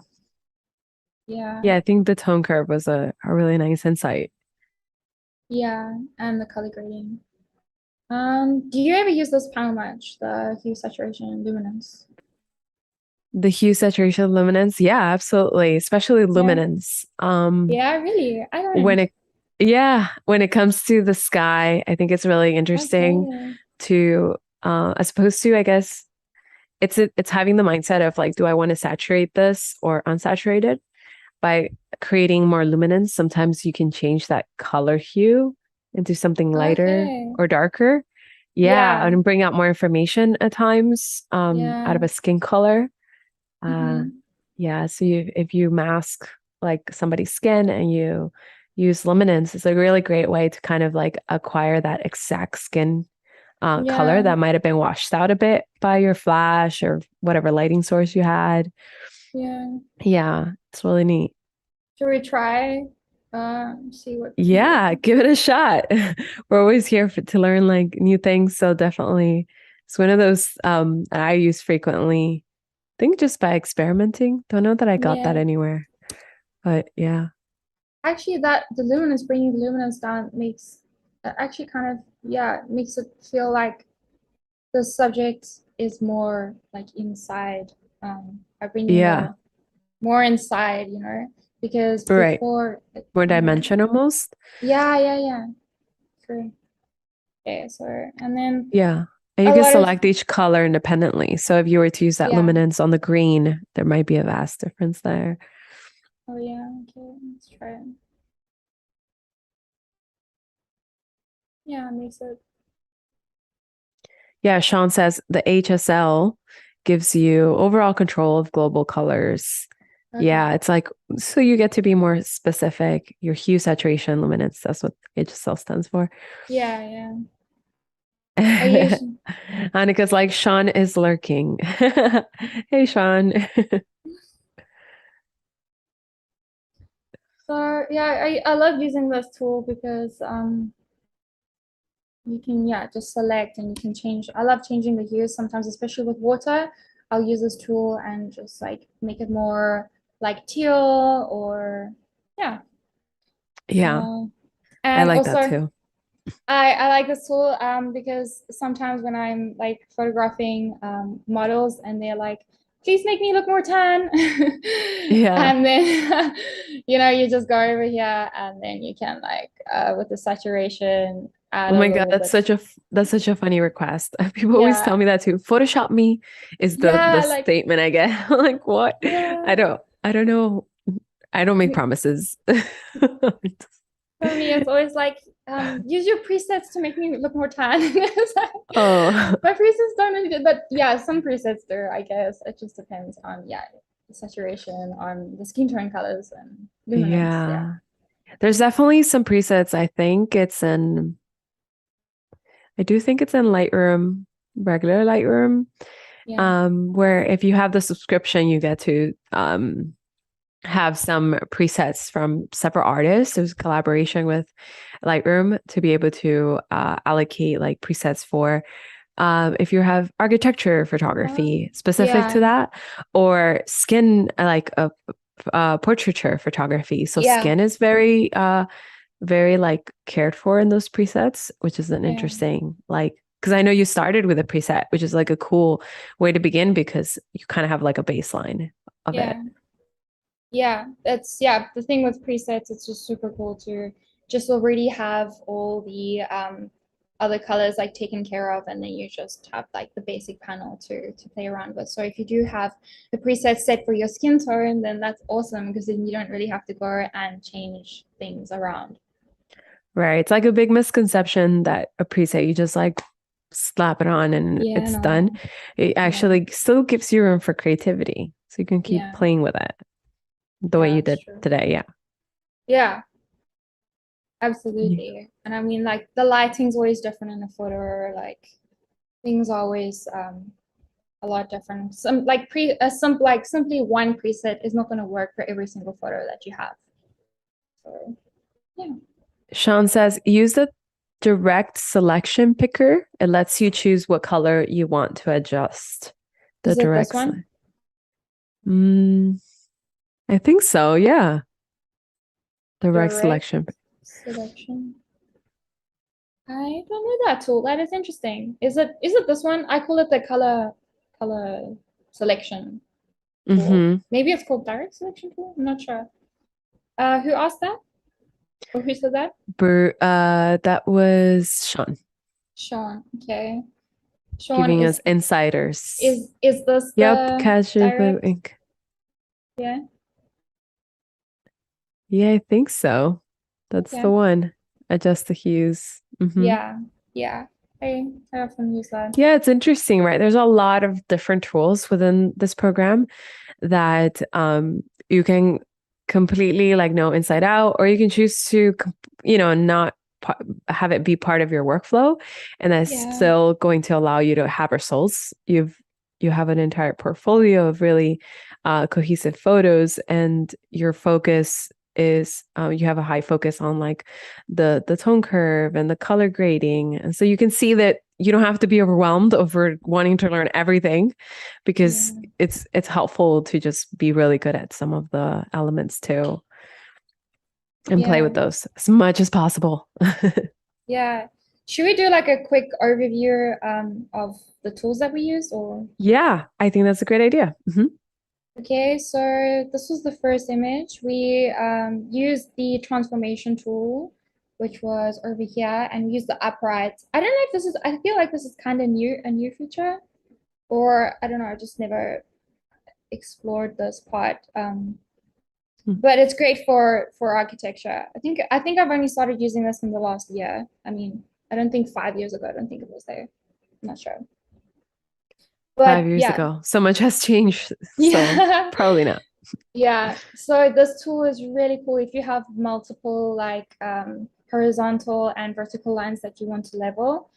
B: yeah,
A: Yeah, I think the tone curve was a really nice insight.
B: yeah, and the color grading. Do you ever use this panel much, the hue, saturation, luminance?
A: The hue, saturation, luminance. Yeah, absolutely. Especially
B: Yeah,
A: luminance.
B: yeah, really. I
A: When
B: don't.
A: it, yeah, when it comes to the sky, I think it's really interesting
B: Okay.
A: to, as opposed to, I guess, it's having the mindset of like, do I want to saturate this or unsaturated it? By creating more luminance, sometimes you can change that color hue into something lighter
B: Okay.
A: or darker. Yeah,
B: Yeah.
A: and bring out more information at times, out of
B: Yeah.
A: a skin color. Uh,
B: Mm-hmm.
A: yeah, so if you mask like somebody's skin and you use luminance, it's a really great way to kind of like acquire that exact skin color
B: Yeah.
A: that might have been washed out a bit by your flash or whatever lighting source you had.
B: Yeah.
A: Yeah, it's really neat.
B: Should we try? See what we can do with
A: Yeah,
B: it.
A: give it a shot. We're always here to learn like new things. So definitely it's one of those that I use frequently. I think just by experimenting. Don't know that I got that
B: Yeah.
A: anywhere. But yeah.
B: Actually, that the luminance, bringing the luminance down makes actually kind of, yeah, makes it feel like the subject is more like inside, by bringing
A: Yeah.
B: the more inside, you know, because
A: Right.
B: before,
A: More dimension almost.
B: yeah, yeah, yeah, true. Okay, so, and then
A: Yeah. And you
B: a
A: can
B: lot of,
A: select each color independently. So if you were to use that
B: yeah,
A: luminance on the green, there might be a vast difference there.
B: oh yeah, okay, let's try it. Yeah, it makes it,
A: Yeah, Sean says the HSL gives you overall control of global colors. Yeah,
B: okay,
A: it's like so you get to be more specific. Your hue, saturation, luminance, that's what HSL stands for.
B: yeah, yeah. I usually,
A: Annika's like, Sean is lurking. Hey, Sean.
B: so yeah, I love using this tool because you can, yeah, just select and you can change. I love changing the hues sometimes, especially with water. I'll use this tool and just like make it more like teal or yeah.
A: Yeah,
B: So,
A: I
B: and
A: like that
B: also
A: too.
B: I like this tool because sometimes when I'm like photographing models and they're like, please make me look more tan.
A: Yeah.
B: And then you just go over here and then you can like with the saturation add
A: Oh
B: a
A: my God,
B: little bit.
A: that's such a funny request. People always
B: Yeah.
A: tell me that too. Photoshop me is the
B: Yeah, like
A: statement I get. Like what?
B: yeah.
A: I don't know. I don't make promises.
B: For me, it's always like use your presets to make me look more tan. It's like,
A: Oh,
B: my presets don't really do, but yeah, some presets do, I guess. It just depends on the saturation, on the skin tone colors and luminance. Yeah.
A: yeah. There's definitely some presets. I do think it's in Lightroom, regular Lightroom,
B: Yeah.
A: where if you have the subscription, you get to have some presets from several artists. There's collaboration with Lightroom to be able to allocate like presets for if you have architecture photography specific to
B: Yeah.
A: that, or skin like a portraiture photography. So
B: Yeah.
A: skin is very like cared for in those presets, which is an
B: Yeah.
A: interesting like because I know you started with a preset, which is like a cool way to begin because you kind of have like a baseline of it.
B: Yeah. Yeah. That's the thing with presets, it's just super cool to just already have all the other colors like taken care of, and then you just have like the basic panel to play around with. So if you do have the preset set for your skin tone, then that's awesome because then you don't really have to go and change things around.
A: Right. It's like a big misconception that a preset, you just like slap it on and
B: Yeah,
A: it's done.
B: no.
A: It
B: Yeah.
A: actually still gives you room for creativity. So you can keep
B: Yeah.
A: playing with it the way
B: Yeah,
A: you
B: that's
A: did
B: true.
A: today. Yeah.
B: Yeah,
A: Yeah.
B: absolutely. And I mean like the lighting's always different in a photo, like things are always a lot different. Some like simply one preset is not going to work for every single photo that you have. So yeah.
A: Sean says, use the direct selection picker. It lets you choose what color you want to adjust. The
B: Is it this
A: direct
B: one?
A: mm, I think so. Yeah. Direct
B: Direct
A: selection.
B: selection. I don't know that tool. That is interesting. Is it this one? I call it the color selection tool.
A: Mm-hmm.
B: Maybe it's called direct selection tool. I'm not sure. Who asked that? Or who said that?
A: That was Sean
B: Sean. Okay. Sean
A: giving us insiders.
B: is this
A: Yep,
B: the
A: Cashew Blue
B: direct?
A: ink.
B: Yeah.
A: Yeah, I think so. That's
B: Yeah.
A: the one. Adjust the hues.
B: Yeah. Yeah. I often use that.
A: Yeah, it's interesting, right? There's a lot of different tools within this program that you can completely like know inside out, or you can choose to, not have it be part of your workflow, and that's
B: Yeah.
A: still going to allow you to have results. You have an entire portfolio of really cohesive photos, and your focus is you have a high focus on like the tone curve and the color grading, and so you can see that you don't have to be overwhelmed over wanting to learn everything because
B: Yeah.
A: it's helpful to just be really good at some of the elements too and play
B: Yeah.
A: with those as much as possible.
B: Yeah. Should we do like a quick overview of the tools that we use or
A: Yeah, I think that's a great idea.
B: okay, so this was the first image. We used the transformation tool, which was over here, and we used the upright. I don't know if this is, I feel like this is kind of a new feature, or I don't know, I just never explored this part.
A: Hmm.
B: But it's great for architecture. I think I've only started using this in the last year. I mean, I don't think 5 years ago, I don't think it was there. I'm not sure. But
A: 5 years
B: yeah,
A: ago, so much has changed. So
B: yeah.
A: probably not.
B: Yeah, so this tool is really cool if you have multiple like horizontal and vertical lines that you want to level.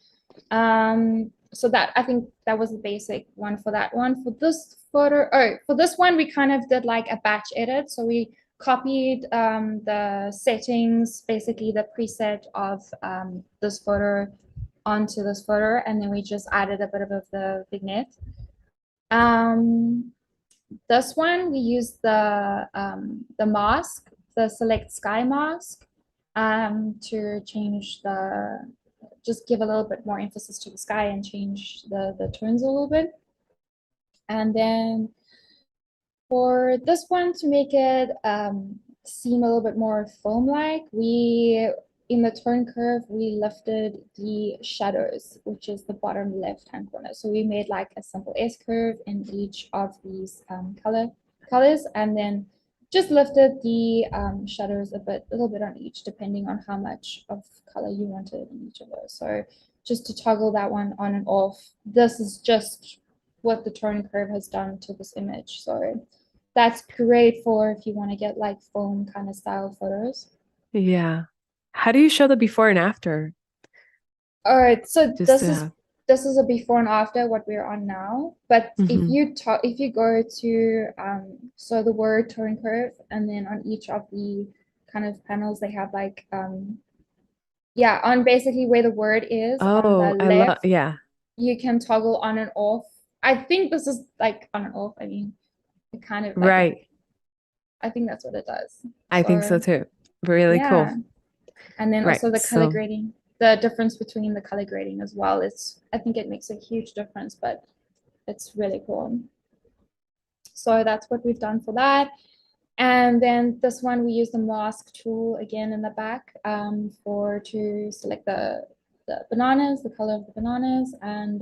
B: So that I think that was the basic one for that one. For this photo, oh, for this one, we kind of did like a batch edit. So we copied the settings, basically the preset of this photo onto this photo, and then we just added a bit of the vignette. This one we use the mask, the Select Sky mask, to change just give a little bit more emphasis to the sky and change the tones a little bit. And then for this one, to make it seem a little bit more foam-like, in the tone curve, we lifted the shadows, which is the bottom left-hand corner. So we made like a simple S curve in each of these colors, and then just lifted the shadows a little bit on each, depending on how much of color you wanted in each of those. So just to toggle that one on and off, this is just what the tone curve has done to this image. So that's great for if you want to get like foam kind of style photos.
A: Yeah. How do you show the before and after?
B: All right, so
A: Just to have.
B: this is a before and after what we're on now. But
A: Mhm.
B: if you go to so the word tone curve, and then on each of the kind of panels they have like yeah, on basically where the word is on the
A: Oh, I love,
B: left,
A: yeah,
B: you can toggle on and off. I think this is like on and off. I mean, it kind of like
A: right.
B: I think that's what it does.
A: I think so
B: So
A: too. Really cool.
B: yeah. And then
A: Right.
B: also the color
A: So,
B: grading, the difference between the color grading as well. I think it makes a huge difference, but it's really cool. So that's what we've done for that. And then this one, we use the mask tool again in the back to select the bananas, the color of the bananas, and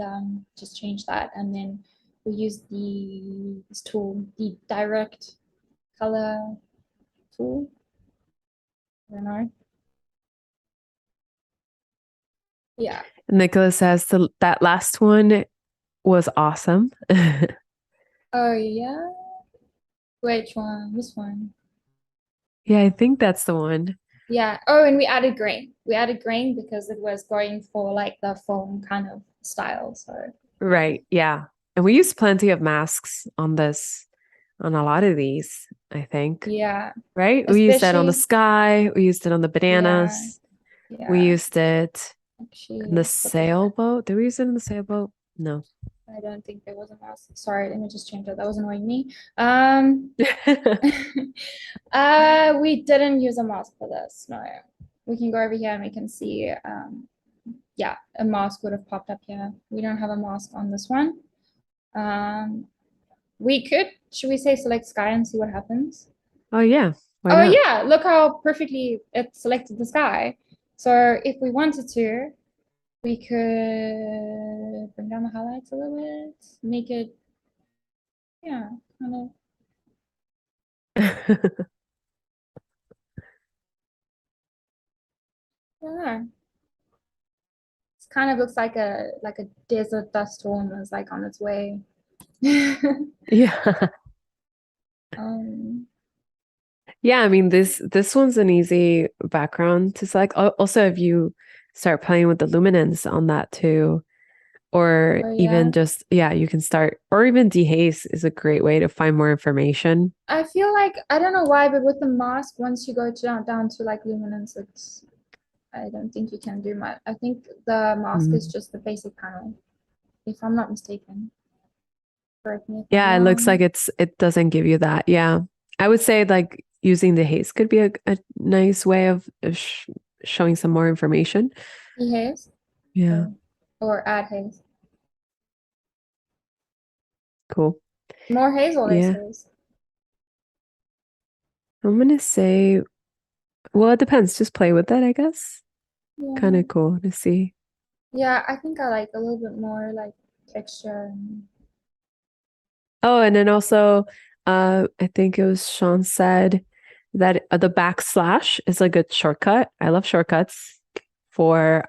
B: just change that. And then we use this tool, the direct color tool. I don't know. Yeah.
A: Nicholas says that last one was awesome.
B: Oh, yeah. Which one? This one.
A: Yeah, I think that's the one.
B: Yeah. Oh, and we added grain. We added grain because it was going for like the foam kind of style. So
A: Right. Yeah. And we use plenty of masks on this, on a lot of these, I think.
B: yeah,
A: Right? We used that on the
B: especially
A: sky. We used it on the
B: yeah,
A: bananas. We
B: yeah.
A: used it in the
B: Actually, look at that.
A: sailboat. Did we use it in the sailboat? No.
B: I don't think there was a mouse. Sorry, let me just change that. That was annoying me. We didn't use a mask for this. No. We can go over here and we can see yeah, a mask would have popped up here. We don't have a mask on this one. Should we say select sky and see what happens?
A: Oh, yeah. Why
B: Oh
A: not?
B: yeah, look how perfectly it selected the sky. So if we wanted to, we could bring down the highlights a little bit, make it, yeah, kind of, yeah. It kind of looks like a desert dust storm is like on its way.
A: Yeah.
B: um,
A: Yeah, I mean this one's an easy background to select. Also, if you start playing with the luminance on that too, or
B: oh yeah.
A: even just yeah, you can start, or even dehaze is a great way to find more information.
B: I feel like I don't know why, but with the mask, once you go down to like luminance, it's I don't think you can do much. I think the mask is
A: Mm.
B: just the basic panel, if I'm not mistaken. Correct me if I'm
A: Yeah, it looks like
B: wrong.
A: it doesn't give you that. Yeah, I would say like using the haze could be a nice way of showing some more information.
B: He has,
A: Yeah,
B: or add haze.
A: cool.
B: More haze or less
A: Yeah,
B: haze?
A: I'm gonna say, well, it depends. Just play with that, I guess. Kind
B: Yeah.
A: of cool to see.
B: Yeah, I think I like a little bit more like texture.
A: Oh, and then also, I think it was Sean said that the backslash is a good shortcut. I love shortcuts for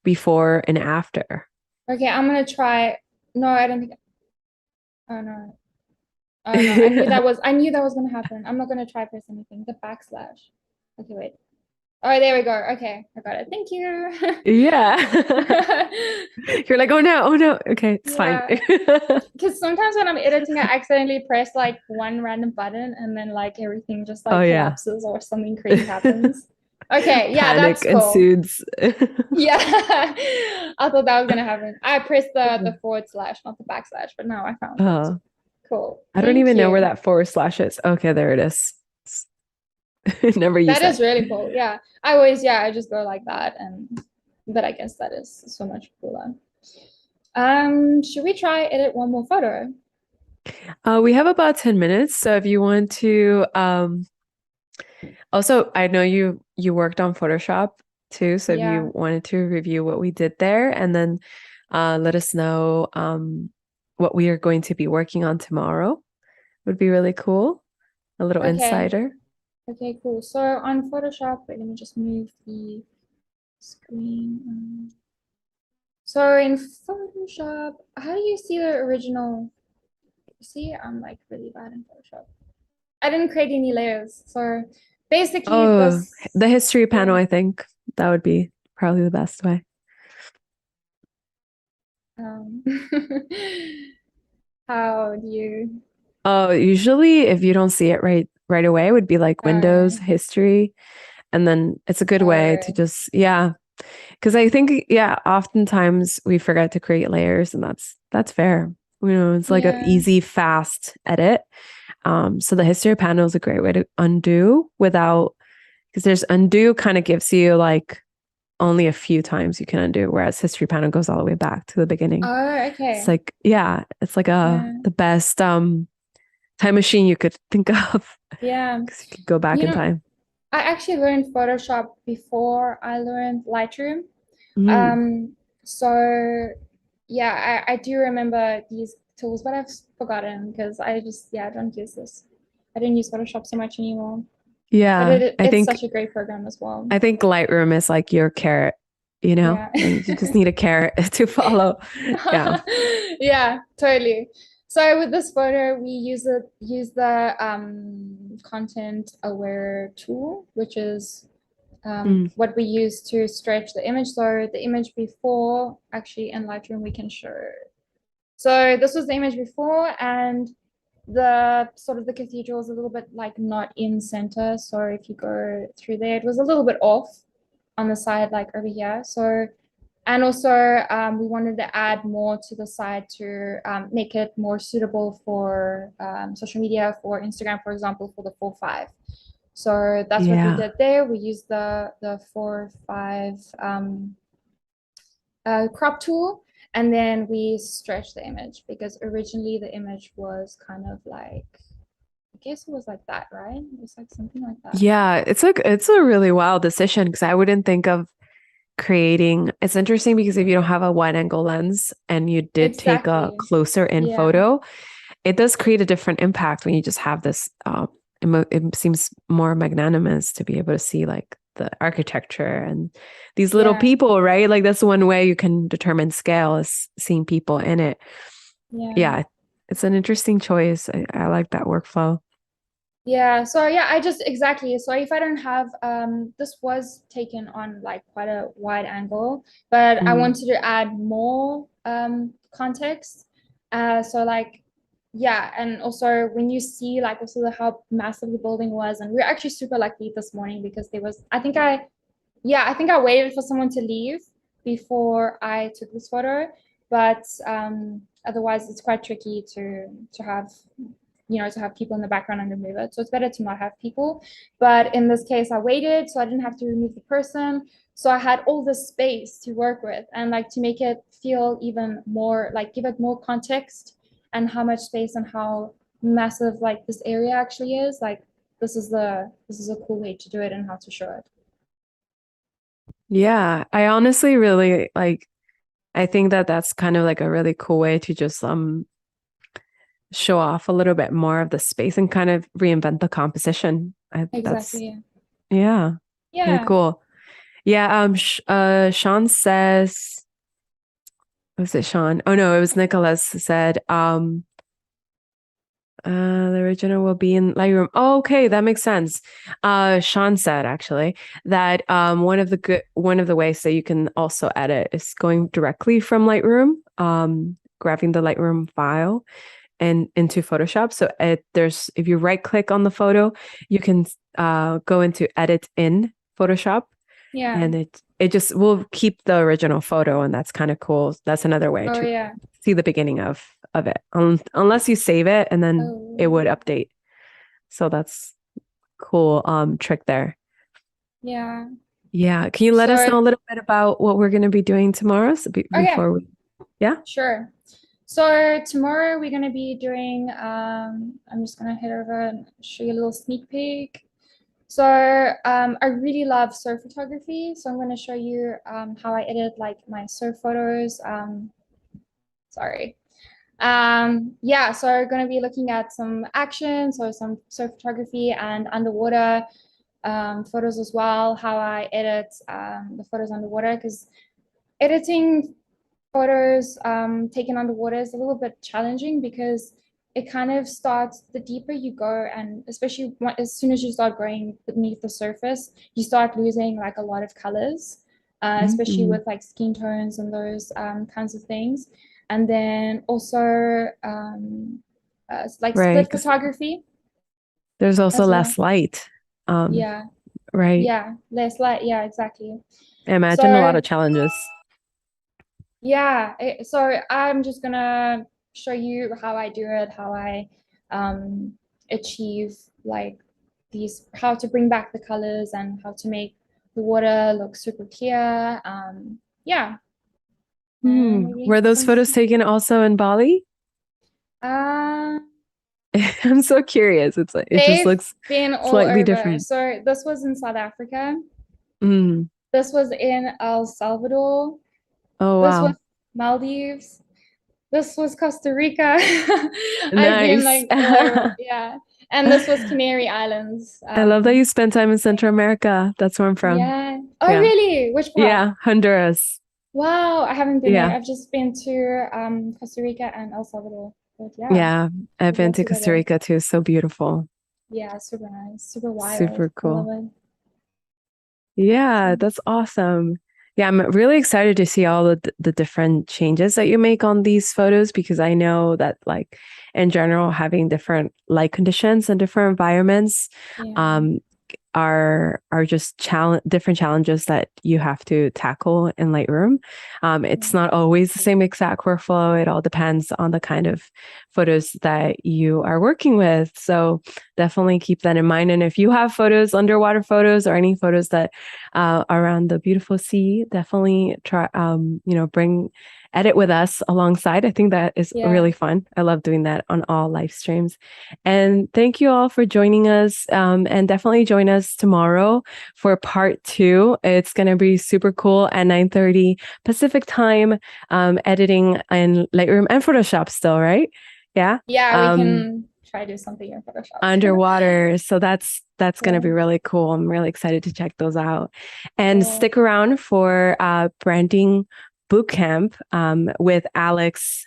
A: before and after.
B: Okay, I'm gonna try. No, I don't think. Oh no. Oh no,
A: Yeah.
B: I knew that was gonna happen. I'm not gonna try press anything. The backslash. Okay, wait. Oh, there we go. Okay, I got it. Thank you.
A: Yeah. You're like, oh no, oh no. Okay, it's fine.
B: Yeah, because sometimes when I'm editing, I accidentally press like one random button and then like everything just
A: Oh
B: like
A: yeah.
B: collapses or something crazy happens. Okay, yeah,
A: Panic
B: that's cool.
A: ensues.
B: Yeah, I thought that was gonna happen. I pressed the forward slash, not the backslash, but now I found it.
A: Oh,
B: Cool.
A: I don't
B: Thank
A: even know where
B: you.
A: that forward slash is. Okay, there it is. Never use
B: That
A: it.
B: is really cool. Yeah. I always, yeah, I just go like that, and but I guess that is so much cooler. Should we try edit one more photo?
A: We have about 10 minutes, so if you want to also I know you worked on Photoshop too, so if
B: Yeah.
A: you wanted to review what we did there and then let us know what we are going to be working on tomorrow would be really cool. A little
B: Okay.
A: insider.
B: Okay, cool. So on Photoshop, wait, let me just move the screen. So in Photoshop, how do you see the original? See, I'm like really bad in Photoshop. I didn't create any layers. So basically
A: Oh,
B: this,
A: the history
B: yeah.
A: panel, I think that would be probably the best way.
B: Um, how do you,
A: Oh, usually if you don't see it right away, it would be like Windows,
B: uh,
A: history, and then it's a good way to
B: uh,
A: just, yeah. Because I think, yeah, oftentimes we forget to create layers, and that's fair. It's like an
B: yeah.
A: easy, fast edit. So the history panel is a great way to undo without, because there's undo kind of gives you like only a few times you can undo, whereas history panel goes all the way back to the beginning.
B: Oh,
A: It's
B: okay.
A: like, yeah, it's like
B: Yeah.
A: the best time machine you could think of
B: Yeah.
A: because you could go back
B: You
A: in
B: know,
A: time.
B: I actually learned Photoshop before I learned Lightroom.
A: Mm.
B: Um, so yeah, I do remember these tools, but I've forgotten because I just, yeah, I don't use this. I don't use Photoshop so much anymore. But
A: Yeah,
B: it's such a great program as well.
A: I think Lightroom is like your carrot,
B: Yeah.
A: and you just need a carrot to follow. Yeah.
B: Yeah, totally. So with this photo, we use the content aware tool, which is
A: Mm.
B: what we use to stretch the image. So the image before, actually in Lightroom, we can show. So this was the image before, and the sort of the cathedral is a little bit like not in center. So if you go through there, it was a little bit off on the side, like over here. So, and also we wanted to add more to the side to make it more suitable for social media, for Instagram, for example, for the 4:5. So that's what we
A: Yeah.
B: did there. We used the 4:5 crop tool, and then we stretched the image because originally the image was kind of like, I guess it was like that, right? It was like something like that.
A: Yeah, it's a really wild decision because I wouldn't think of creating. It's interesting because if you don't have a wide angle lens and you did take a
B: Exactly.
A: closer in
B: Yeah.
A: photo, it does create a different impact when you just have this. It seems more magnanimous to be able to see like the architecture and these little
B: Yeah.
A: people, right? Like that's one way you can determine scale is seeing people in it.
B: Yeah.
A: Yeah, it's an interesting choice. I like that workflow.
B: Yeah, so yeah, I just exactly. So if I don't have this was taken on like quite a wide angle, but I
A: Mm.
B: wanted to add more context. So like yeah, and also when you see like also how massive the building was, and we are actually super lucky this morning because there was I think I waited for someone to leave before I took this photo, but otherwise it's quite tricky to have to have people in the background and remove it. So it's better to not have people. But in this case, I waited, so I didn't have to remove the person. So I had all this space to work with and like to make it feel even more like give it more context and how much space and how massive like this area actually is. Like this is a cool way to do it and how to show it.
A: Yeah, I honestly really like. I think that that's kind of like a really cool way to just show off a little bit more of the space and kind of reinvent the composition. That's
B: Exactly.
A: yeah, really
B: Yeah.
A: cool. Yeah, Sean says, was it Sean? Oh no, it was Nicholas who said, the original will be in Lightroom. Oh, okay, that makes sense. Sean said actually that one of the ways that you can also edit is going directly from Lightroom, grabbing the Lightroom file and into Photoshop. There's if you right click on the photo, you can go into edit in Photoshop,
B: Yeah.
A: and it just will keep the original photo, and that's kind of cool. That's another way
B: Oh,
A: to
B: yeah.
A: see the beginning of it, unless you save it and then it would
B: Oh,
A: update. So that's cool trick there.
B: yeah.
A: Yeah. Can you let us know
B: So,
A: a little bit about what we're going to be doing tomorrow
B: okay,
A: before we, yeah?
B: sure. So tomorrow we're going to be doing, I'm just going to head over and show you a little sneak peek. So I really love surf photography. So I'm going to show you how I edit like my surf photos. Sorry. Yeah, so we're going to be looking at some action, so some surf photography and underwater photos as well, how I edit the photos underwater, because editing photos taken underwater is a little bit challenging because it kind of starts, the deeper you go, and especially as soon as you start going beneath the surface, you start losing like a lot of colors, especially
A: Mhm.
B: with like skin tones and those kinds of things. And then also like
A: Right.
B: split
A: 'Cause
B: photography
A: there's also
B: as
A: less
B: well.
A: light.
B: Yeah,
A: Right.
B: yeah, less light. Yeah, exactly.
A: I imagine a lot
B: So
A: of challenges.
B: yeah, so I'm just gonna show you how I do it, how I achieve like these, how to bring back the colors and how to make the water look super clear. Yeah, and maybe
A: Were those
B: some.
A: photos taken also in Bali?
B: Uh,
A: I'm so curious. It's like it just
B: they've
A: looks
B: been all
A: slightly
B: over.
A: different.
B: So this was in South Africa.
A: Mm.
B: This was in El Salvador.
A: Oh,
B: This was
A: wow.
B: Maldives. This was Costa Rica. I've been
A: Nice.
B: like all over, yeah. And this was Canary Islands.
A: I love that you spent time in Central America. That's where I'm from.
B: Yeah. Oh,
A: Yeah.
B: really? Which part?
A: Yeah. Honduras.
B: Wow, I haven't been there.
A: Yeah.
B: I've just been to Costa Rica and El Salvador. But yeah,
A: Yeah. I've
B: I'd
A: been
B: love
A: to
B: to go
A: Costa
B: there.
A: Rica too. So beautiful.
B: Yeah, super nice, super wild.
A: Super
B: I love
A: cool.
B: it.
A: Yeah,
B: So,
A: that's awesome. Yeah, I'm really excited to see all the different changes that you make on these photos because I know that like in general having different light conditions and different environments
B: yeah.
A: um are just different challenges that you have to tackle in Lightroom. It's not always the same exact workflow. It all depends on the kind of photos that you are working with. So definitely keep that in mind. And if you have photos, underwater photos, or any photos that around the beautiful sea, definitely try, bring edit with us alongside. I think that is
B: Yeah.
A: really fun. I love doing that on all live streams. And thank you all for joining us. And definitely join us tomorrow for part 2. It's going to be super cool at 9:30 Pacific time, editing in Lightroom and Photoshop still, right? Yeah.
B: Yeah, we
A: Um,
B: can try do something in Photoshop.
A: underwater. So that's going to be
B: Cool.
A: really cool. I'm really excited to check those out. And
B: Cool.
A: stick around for branding bootcamp with Alex.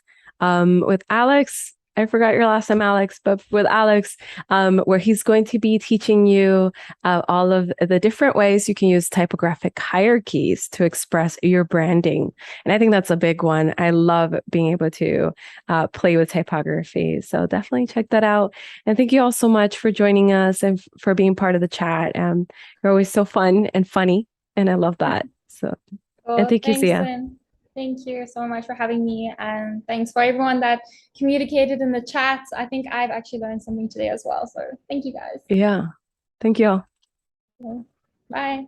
A: I forgot your last name, Alex, but with Alex, where he's going to be teaching you all of the different ways you can use typographic hierarchies to express your branding. And I think that's a big one. I love being able to play with typography. So definitely check that out. And thank you all so much for joining us and for being part of the chat. You're always so fun and funny, and I love that. So, and
B: Cool.
A: thank you,
B: Thanks,
A: Zia.
B: Lynn. Thank you so much for having me. And thanks for everyone that communicated in the chat. I think I've actually learned something today as well. So thank you guys.
A: Yeah, thank you all.
B: Cool. Bye.